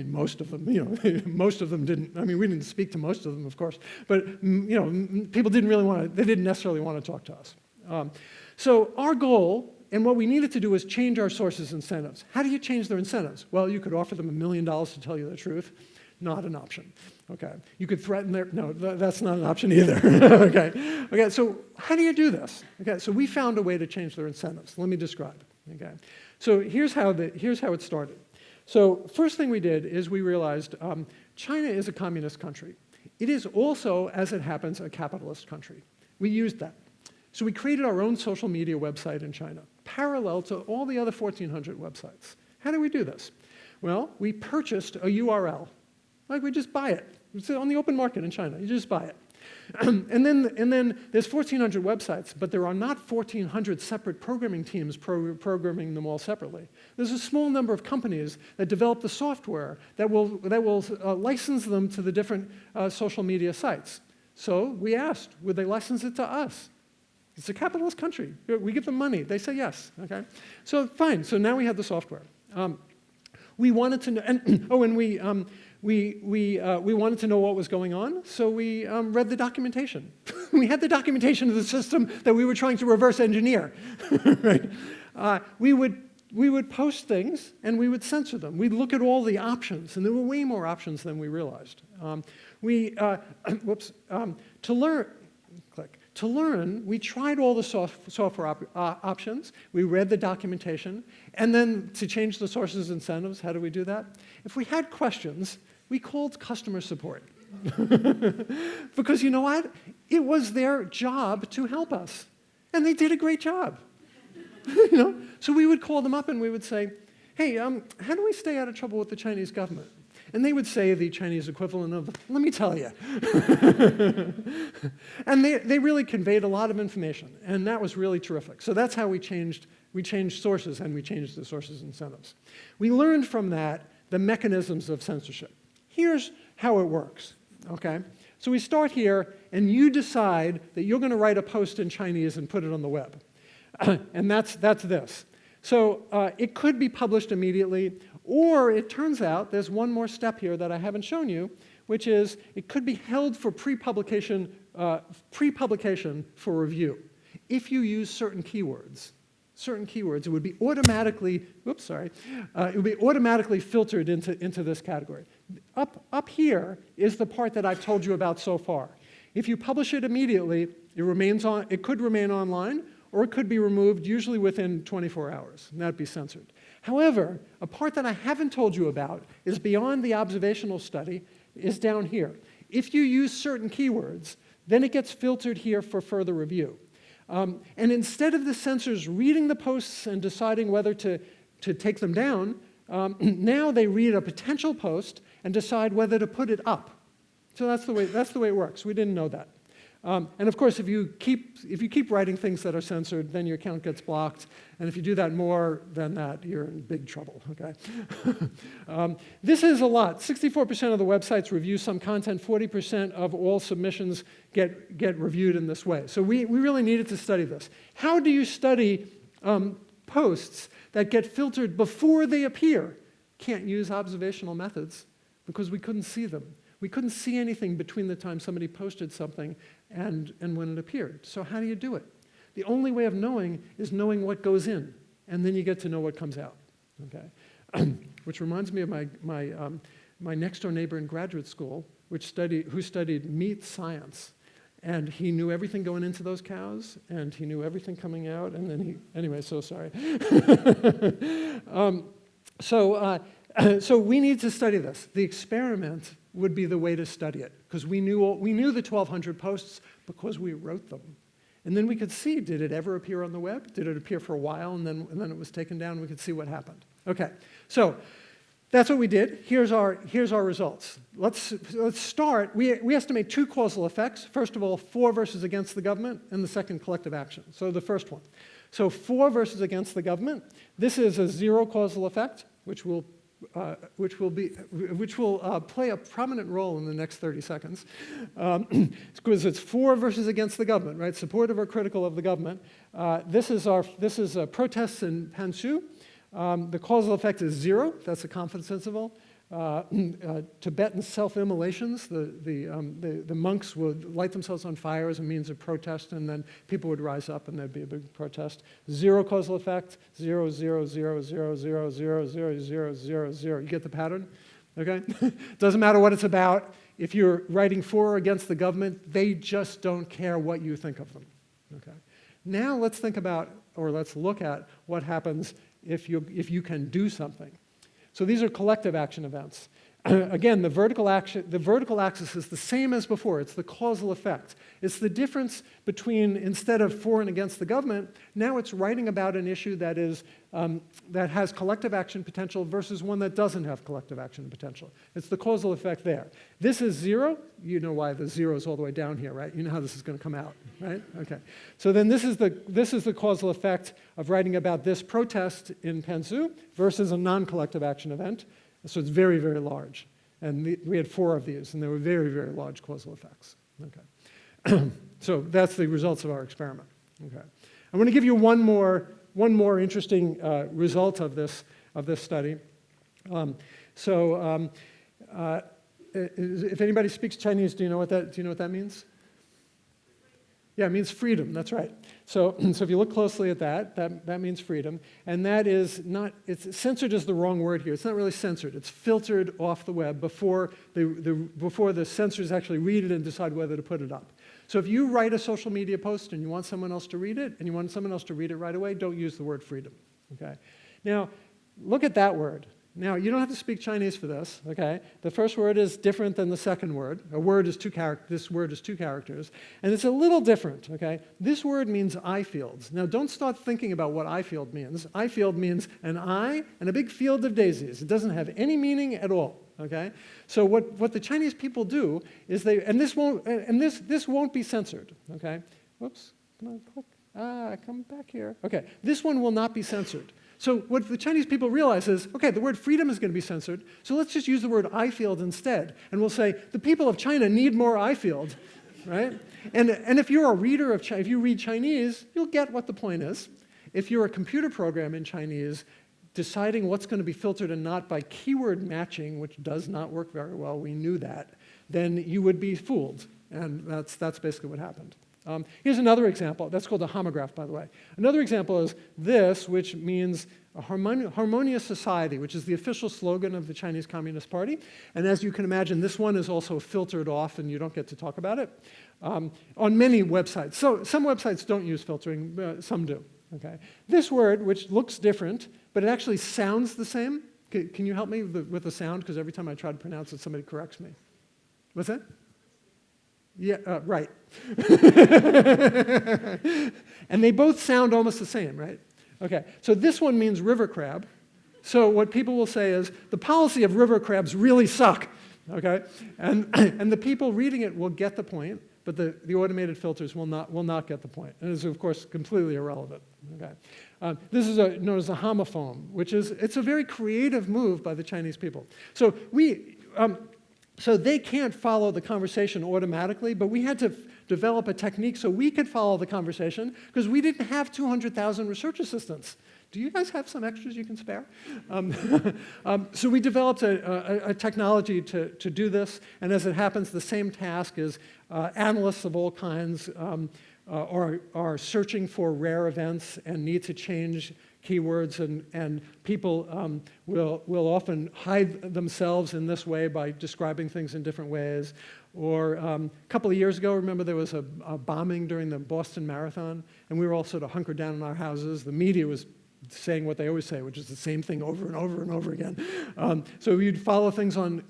most of them, you know, most of them didn't. We didn't speak to most of them, of course, but, you know, people didn't really they didn't necessarily want to talk to us. So our goal, and what we needed to do was change our sources' incentives. How do you change their incentives? Well, you could offer them $1 million to tell you the truth. Not an option, okay? You could threaten no, that's not an option either, okay, so how do you do this? Okay, so we found a way to change their incentives. Let me describe. Okay, so here's how it started. So first thing we did is we realized China is a communist country. It is also, as it happens, a capitalist country. We used that. So we created our own social media website in China, parallel to all the other 1,400 websites. How do we do this? Well, we purchased a URL. Like, we just buy it. It's on the open market in China. You just buy it. And then there's 1,400 websites, but there are not 1,400 separate programming teams programming them all separately. There's a small number of companies that develop the software that will license them to the different social media sites. So we asked, would they license it to us? It's a capitalist country. We give them money. They say yes. Okay. So fine. So now we have the software. We wanted to know, and we wanted to know what was going on, so we read the documentation. We had the documentation of the system that we were trying to reverse engineer. Right? We would post things and we would censor them. We'd look at all the options, and there were way more options than we realized. To learn, we tried all the software options, we read the documentation, and then to change the sources incentives, how do we do that? If we had questions, we called customer support. Because you know what? It was their job to help us, and they did a great job. You know? So we would call them up and we would say, hey, how do we stay out of trouble with the Chinese government? And they would say the Chinese equivalent of, let me tell you. And they really conveyed a lot of information, and that was really terrific. So that's how we changed sources, and we changed the sources incentives. We learned from that the mechanisms of censorship. Here's how it works, okay? So we start here, and you decide that you're going to write a post in Chinese and put it on the web. And that's this. So it could be published immediately, or it turns out there's one more step here that I haven't shown you, which is it could be held for pre-publication for review. If you use certain keywords, it would be automatically, it would be automatically filtered into this category. Up here is the part that I've told you about so far. If you publish it immediately, it could remain online, or it could be removed, usually within 24 hours, and that'd be censored. However, a part that I haven't told you about is beyond the observational study, is down here. If you use certain keywords, then it gets filtered here for further review. And instead of the censors reading the posts and deciding whether to take them down, now they read a potential post and decide whether to put it up. So that's the way it works. We didn't know that. And of course, if you keep writing things that are censored, then your account gets blocked. And if you do that more than that, you're in big trouble, okay? This is a lot. 64% of the websites review some content. 40% of all submissions get reviewed in this way. So we really needed to study this. How do you study posts that get filtered before they appear? Can't use observational methods because we couldn't see them. We couldn't see anything between the time somebody posted something and when it appeared. So how do you do it? The only way of knowing is knowing what goes in, and then you get to know what comes out. Okay, which reminds me of my next-door neighbor in graduate school, who studied meat science, and he knew everything going into those cows, and he knew everything coming out, and then anyway, so sorry. So we need to study this. The experiment would be the way to study it, because we knew the 1,200 posts because we wrote them. And then we could see, did it ever appear on the web? Did it appear for a while and then it was taken down? We could see what happened. Okay, so that's what we did. Here's our results. Let's start. We estimate two causal effects. First of all, for versus against the government, and the second, collective action. So the first one. So for versus against the government, this is a zero causal effect, which will play a prominent role in the next 30 seconds, because it's for versus against the government, right? Supportive or critical of the government. This is protests in Pansu. The causal effect is zero. That's a confidence interval. Tibetan self-immolations. The monks would light themselves on fire as a means of protest, and then people would rise up, and there'd be a big protest. Zero causal effect. 0, 0, 0, 0, 0, 0, 0, 0, 0, 0. You get the pattern? Okay? Doesn't matter what it's about. If you're writing for or against the government, they just don't care what you think of them. Okay? Now let's look at what happens if you can do something. So these are collective action events. Again, the vertical axis is the same as before. It's the causal effect. It's the difference between, instead of for and against the government, now it's writing about an issue that has collective action potential versus one that doesn't have collective action potential. It's the causal effect there. This is zero. You know why the zero is all the way down here, right? You know how this is going to come out, right? Okay. So then this is the causal effect of writing about this protest in Pansu versus a non-collective action event. So it's very, very large. And we had 4 of these, and they were very, very large causal effects. Okay. So that's the results of our experiment. Okay. I'm going to give you one more interesting result of this study. If anybody speaks Chinese, do you know what that means? Yeah, it means freedom, that's right. So if you look closely at that means freedom. And that is not, censored is the wrong word here. It's not really censored. It's filtered off the web before the censors actually read it and decide whether to put it up. So if you write a social media post and you want someone else to read it, and you want someone else to read it right away, don't use the word freedom, okay? Now, look at that word. Now, you don't have to speak Chinese for this, okay? The first word is different than the second word. This word is 2 characters, and it's a little different, okay? This word means eye fields. Now, don't start thinking about what eye field means. Eye field means an eye and a big field of daisies. It doesn't have any meaning at all, okay? So what the Chinese people do is this won't be censored, okay? Whoops, come on, click. Come back here. Okay, this one will not be censored. So what the Chinese people realize is, okay, the word freedom is going to be censored, so let's just use the word eye field instead. And we'll say, the people of China need more eye field, right? And if you're a reader if you read Chinese, you'll get what the point is. If you're a computer program in Chinese, deciding what's going to be filtered and not by keyword matching, which does not work very well, we knew that, then you would be fooled. And that's basically what happened. Here's another example. That's called a homograph, by the way. Another example is this, which means a harmonious society, which is the official slogan of the Chinese Communist Party. And as you can imagine, this one is also filtered off, and you don't get to talk about it on many websites. So some websites don't use filtering, some do. Okay. This word, which looks different, but it actually sounds the same. Can you help me with the sound? Because every time I try to pronounce it, somebody corrects me. What's that? Yeah, right. And they both sound almost the same, right? Okay, so this one means river crab. So what people will say is, the policy of river crabs really suck, okay? And the people reading it will get the point, but the automated filters will not get the point. And it's, of course, completely irrelevant, okay? This is known as a homophone, it's a very creative move by the Chinese people. So so they can't follow the conversation automatically, but we had to develop a technique so we could follow the conversation because we didn't have 200,000 research assistants. Do you guys have some extras you can spare? So we developed a technology to do this, and as it happens, the same task is analysts of all kinds are searching for rare events and need to change keywords, and people will often hide themselves in this way by describing things in different ways. Or a couple of years ago, remember there was a bombing during the Boston Marathon, and we were all sort of hunkered down in our houses. The media was saying what they always say, which is the same thing over and over and over again. So you'd follow things on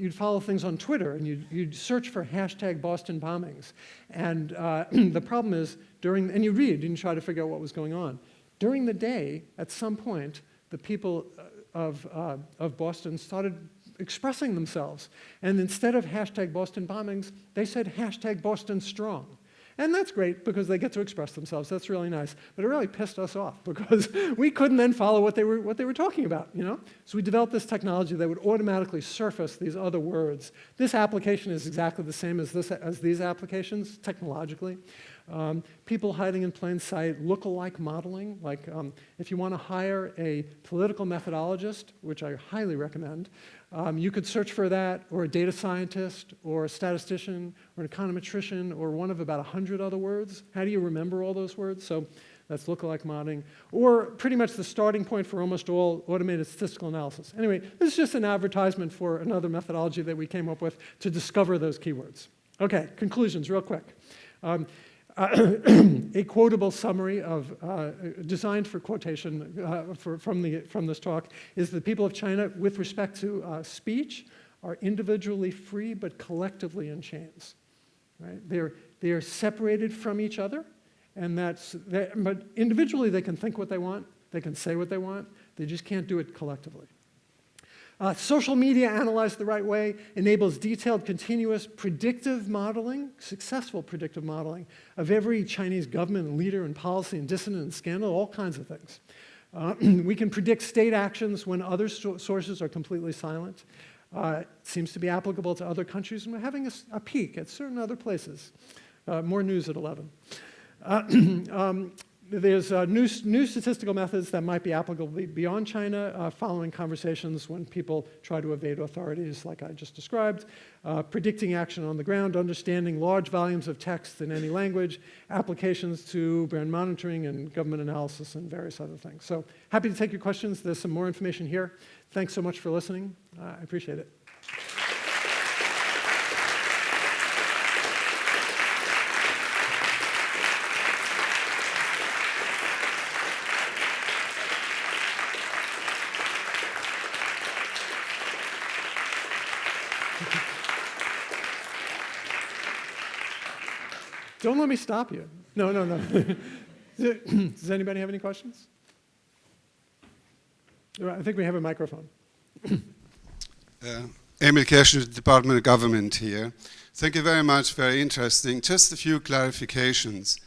Twitter, and you'd search for hashtag Boston bombings. And the problem is and you read and you try to figure out what was going on. During the day, at some point, the people of Boston started expressing themselves. And instead of hashtag Boston bombings, they said hashtag Boston strong. And that's great because they get to express themselves. That's really nice. But it really pissed us off because we couldn't then follow what they were talking about, you know? So we developed this technology that would automatically surface these other words. This application is exactly the same as these applications technologically. People hiding in plain sight, look-alike modeling, like if you want to hire a political methodologist, which I highly recommend, you could search for that, or a data scientist, or a statistician, or an econometrician, or one of about 100 other words. How do you remember all those words? So that's look-alike modeling, or pretty much the starting point for almost all automated statistical analysis. Anyway, this is just an advertisement for another methodology that we came up with to discover those keywords. Okay, conclusions real quick. A quotable summary designed for quotation from this talk is the people of China, with respect to speech, are individually free but collectively in chains. Right? They are separated from each other, and but individually they can think what they want, they can say what they want, they just can't do it collectively. Social media, analyzed the right way, enables detailed, continuous, predictive modeling, successful predictive modeling of every Chinese government leader and policy and dissident and scandal, all kinds of things. We can predict state actions when other sources are completely silent. It seems to be applicable to other countries, and we're having a peek at certain other places. More news at 11. There's new statistical methods that might be applicable beyond China, following conversations when people try to evade authorities, like I just described, predicting action on the ground, understanding large volumes of text in any language, applications to brand monitoring and government analysis, and various other things. So happy to take your questions. There's some more information here. Thanks so much for listening. I appreciate it. Don't let me stop you. No. Does anybody have any questions? I think we have a microphone. Emil Kirsch, Department of Government here. Thank you very much, very interesting. Just a few clarifications.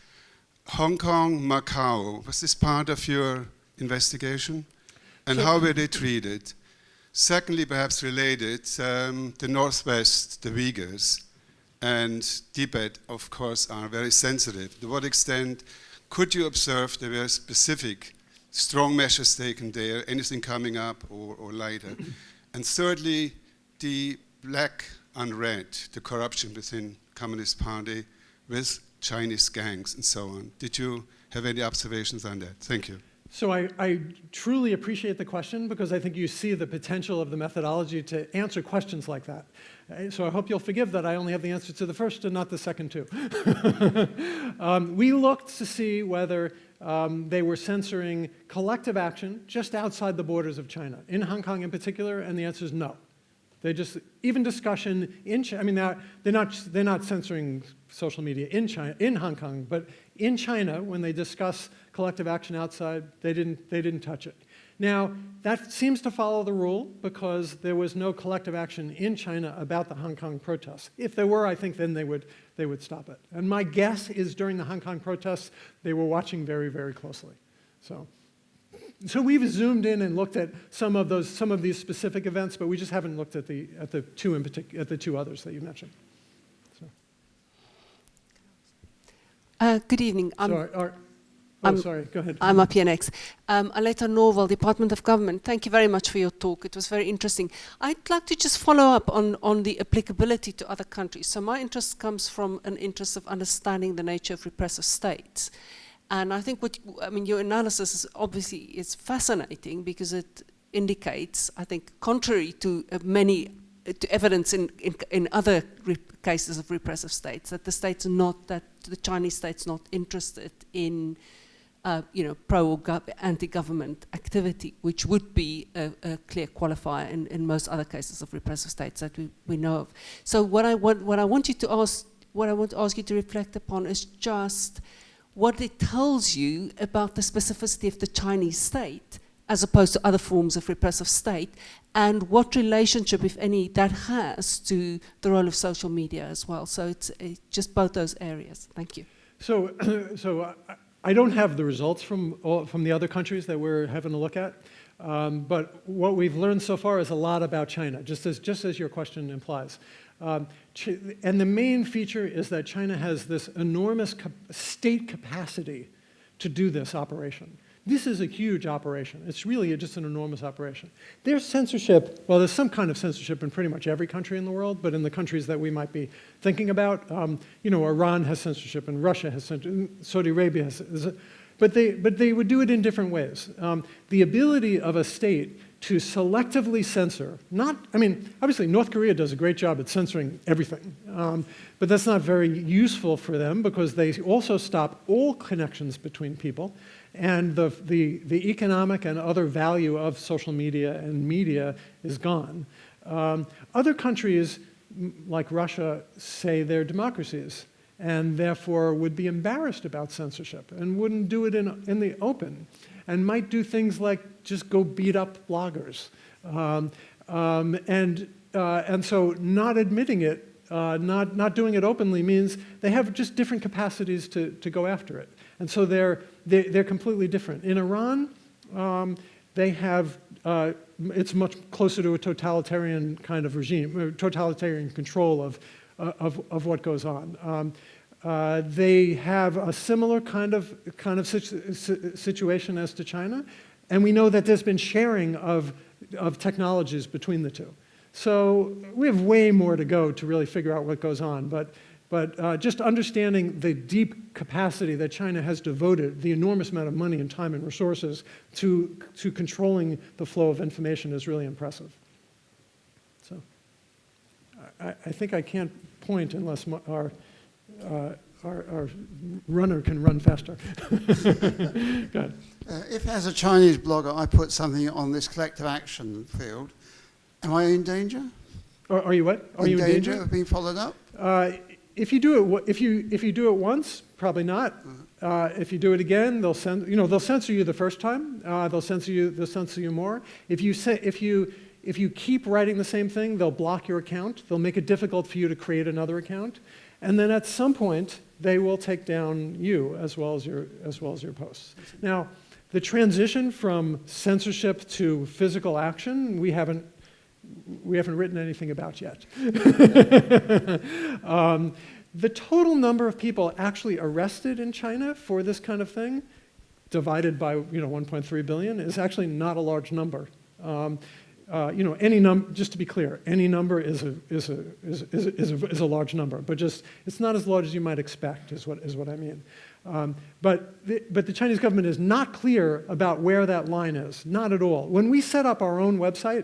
Hong Kong, Macau, was this part of your investigation? And how were they treated? Secondly, perhaps related, the Northwest, the Uyghurs, and Tibet, of course, are very sensitive. To what extent could you observe there were specific strong measures taken there, anything coming up or later? And thirdly, the black unread, the corruption within Communist Party with Chinese gangs and so on. Did you have any observations on that? Thank you. So I truly appreciate the question because I think you see the potential of the methodology to answer questions like that. So I hope you'll forgive that I only have the answer to the first and not the second two. We looked to see whether they were censoring collective action just outside the borders of China, in Hong Kong in particular, and the answer is no. They just, even discussion in China, I mean, they're not censoring social media in China, in Hong Kong, but in China, when they discuss collective action outside, they didn't touch it. Now, that seems to follow the rule because there was no collective action in China about the Hong Kong protests. If there were, I think then they would stop it. And my guess is during the Hong Kong protests, they were watching very, very closely. So we've zoomed in and looked at some of these specific events, but we just haven't looked at the two others that you mentioned. So. Good evening. Sorry, go ahead. I'm up here next. Aleta Norval, Department of Government. Thank you very much for your talk. It was very interesting. I'd like to just follow up on the applicability to other countries. So my interest comes from an interest of understanding the nature of repressive states. And I think your analysis is obviously fascinating because it indicates, I think, contrary to to evidence in other cases of repressive states, that the Chinese state's not interested in pro or anti-government activity, which would be a clear qualifier in most other cases of repressive states that we know of. So what I want to ask you to reflect upon is just what it tells you about the specificity of the Chinese state as opposed to other forms of repressive state, and what relationship, if any, that has to the role of social media as well. So it's just both those areas. Thank you. So I don't have the results from the other countries that we're having a look at, but what we've learned so far is a lot about China, just as your question implies. And the main feature is that China has this enormous state capacity to do this operation. This is a huge operation. It's really just an enormous operation. There's censorship, well, there's some kind of censorship in pretty much every country in the world, but in the countries that we might be thinking about, Iran has censorship, and Russia has censorship, Saudi Arabia has, but they would do it in different ways. The ability of a state to selectively censor, obviously North Korea does a great job at censoring everything, but that's not very useful for them because they also stop all connections between people, and the economic and other value of social media and media is gone. Other countries, like Russia, say they're democracies, and therefore would be embarrassed about censorship and wouldn't do it in the open, and might do things like just go beat up bloggers. And so not admitting it, not doing it openly means they have just different capacities to go after it. And so they're completely different. In Iran, they have, it's much closer to a totalitarian kind of regime, totalitarian control of what goes on. They have a similar kind of situation as to China, and we know that there's been sharing of technologies between the two. So we have way more to go to really figure out what goes on, but just understanding the deep capacity that China has devoted, the enormous amount of money and time and resources to controlling the flow of information is really impressive. So I think I can't point unless our runner can run faster. Go ahead. If as a Chinese blogger I put something on this collective action field, am I in danger? Are you what? Are you in danger of being followed up? If you do it once, probably not. If you do it again, they'll censor you the first time. They'll censor you more. If you keep writing the same thing, they'll block your account. They'll make it difficult for you to create another account, and then at some point they will take down you as well as your posts. Now, the transition from censorship to physical action, we haven't written anything about yet. The total number of people actually arrested in China for this kind of thing, divided by 1.3 billion, is actually not a large number. any number, just to be clear, any number is a large number, but just, it's not as large as you might expect, is what I mean. But the Chinese government is not clear about where that line is, not at all. When we set up our own website,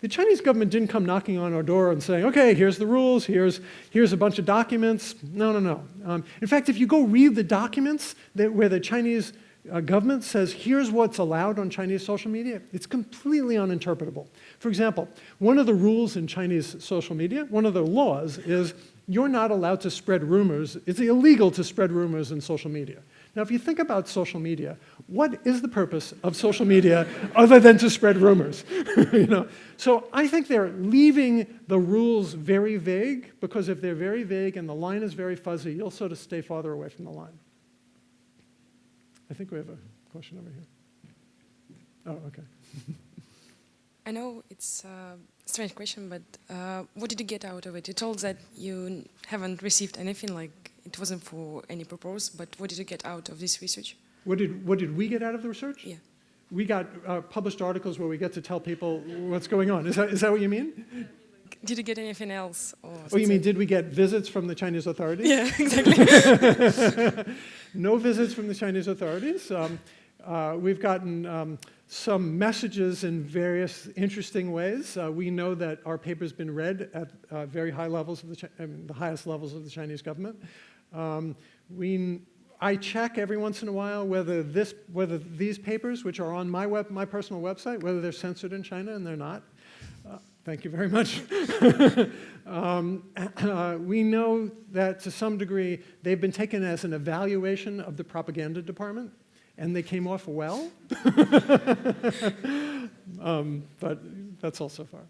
the Chinese government didn't come knocking on our door and saying, okay, here's the rules, here's a bunch of documents. No. In fact, if you go read the documents where the Chinese government says, here's what's allowed on Chinese social media, it's completely uninterpretable. For example, one of the rules in Chinese social media, one of the laws is you're not allowed to spread rumors. It's illegal to spread rumors in social media. Now, if you think about social media, what is the purpose of social media other than to spread rumors? So I think they're leaving the rules very vague, because if they're very vague and the line is very fuzzy, you'll sort of stay farther away from the line. I think we have a question over here. Oh, okay. I know it's a strange question, but what did you get out of it? You told that you haven't received anything, like it wasn't for any purpose, but what did you get out of this research? What did we get out of the research? Yeah. We got published articles where we get to tell people what's going on. Is that what you mean? Did you get anything else? Or Oh, you mean, did we get visits from the Chinese authorities? Yeah, exactly. No visits from the Chinese authorities. We've gotten some messages in various interesting ways. We know that our paper's been read at very high levels of the highest levels of the Chinese government. I check every once in a while whether these papers, which are on my personal website, whether they're censored in China, and they're not. Thank you very much. We know that to some degree they've been taken as an evaluation of the propaganda department, and they came off well. But that's all so far.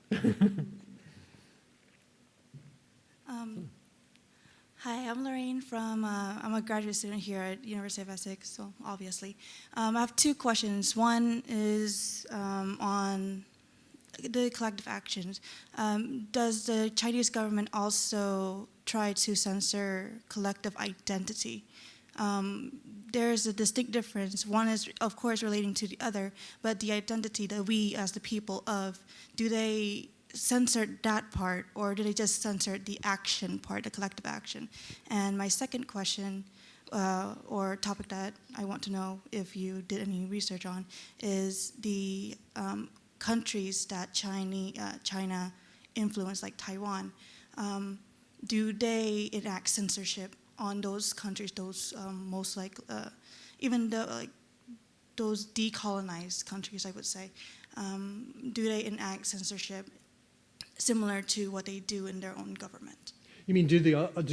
Hi, I'm Lorraine from, I'm a graduate student here at University of Essex, so obviously. I have two questions. One is on the collective actions. Does the Chinese government also try to censor collective identity? There's a distinct difference. One is, of course, relating to the other, but the identity that we as the people of, do they censor that part, or do they just censor the action part, the collective action? And my second question, or topic that I want to know if you did any research on, is the countries that China influenced, like Taiwan. Do they enact censorship on those countries, those most like, even those decolonized countries, I would say? Do they enact censorship similar to what they do in their own government? You mean, do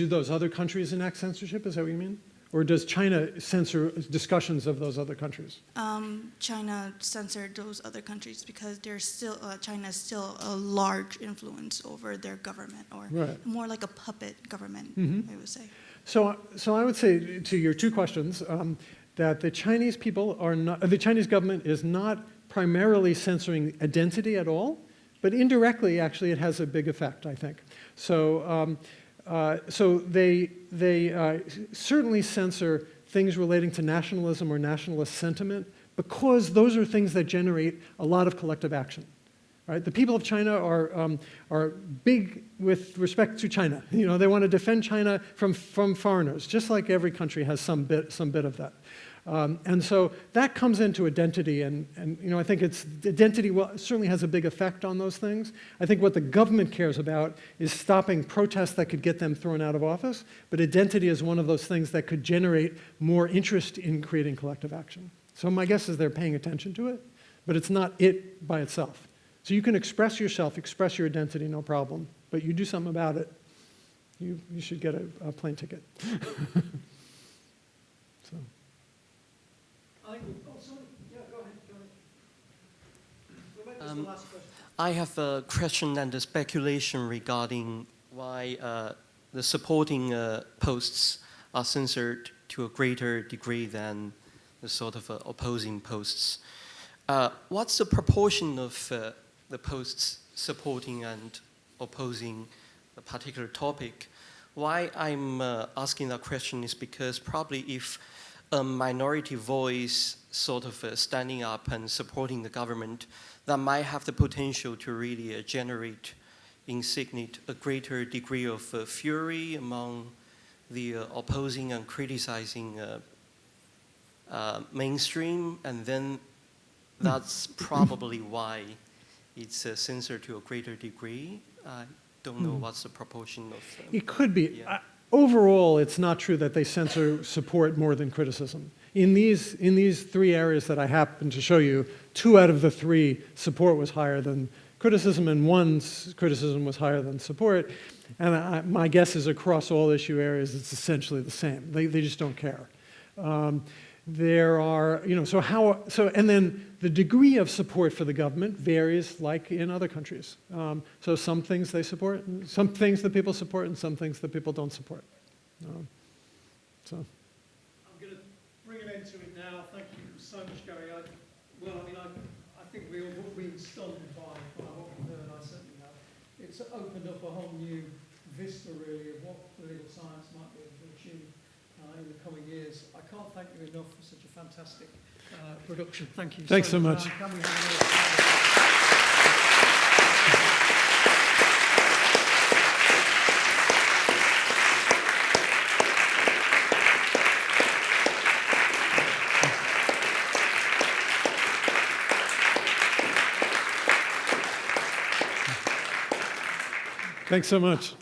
those other countries enact censorship? Is that what you mean? Or does China censor discussions of those other countries? China censored those other countries because China is still a large influence over their government, or more like a puppet government, I would say. So I would say to your two questions that the Chinese people are not, the Chinese government is not primarily censoring identity at all, but indirectly, actually, it has a big effect, I think. So they certainly censor things relating to nationalism or nationalist sentiment, because those are things that generate a lot of collective action. Right? The people of China are big with respect to China. They want to defend China from foreigners, just like every country has some bit of that. And so that comes into identity, and I think identity certainly has a big effect on those things. I think what the government cares about is stopping protests that could get them thrown out of office, but identity is one of those things that could generate more interest in creating collective action. So my guess is they're paying attention to it, but it's not it by itself. So you can express yourself, express your identity, no problem, but you do something about it, you should get a plane ticket. So. I have a question and a speculation regarding why the supporting posts are censored to a greater degree than the sort of opposing posts. What's the proportion of the posts supporting and opposing a particular topic? Why I'm asking that question is because probably if a minority voice sort of standing up and supporting the government that might have the potential to really generate, insignate a greater degree of fury among the opposing and criticizing mainstream, and then that's probably why it's censored to a greater degree. I don't know what's the proportion of... It could be. Yeah. Overall, it's not true that they censor support more than criticism. In these three areas that I happened to show you, 2 out of the 3 support was higher than criticism, and 1 criticism was higher than support. And my guess is across all issue areas, it's essentially the same. They just don't care. There are, and then the degree of support for the government varies like in other countries. So some things they support, and some things that people support, and some things that people don't support. So. I'm going to bring an end to it now. Thank you so much, Gary. I think we all have been stunned by what we've heard. I certainly have. It's opened up a whole new vista, really, of what political science might be able to achieve in the coming years. I can't thank you enough for such a fantastic production. Thank you. Thanks so much. Can we have Thanks so much.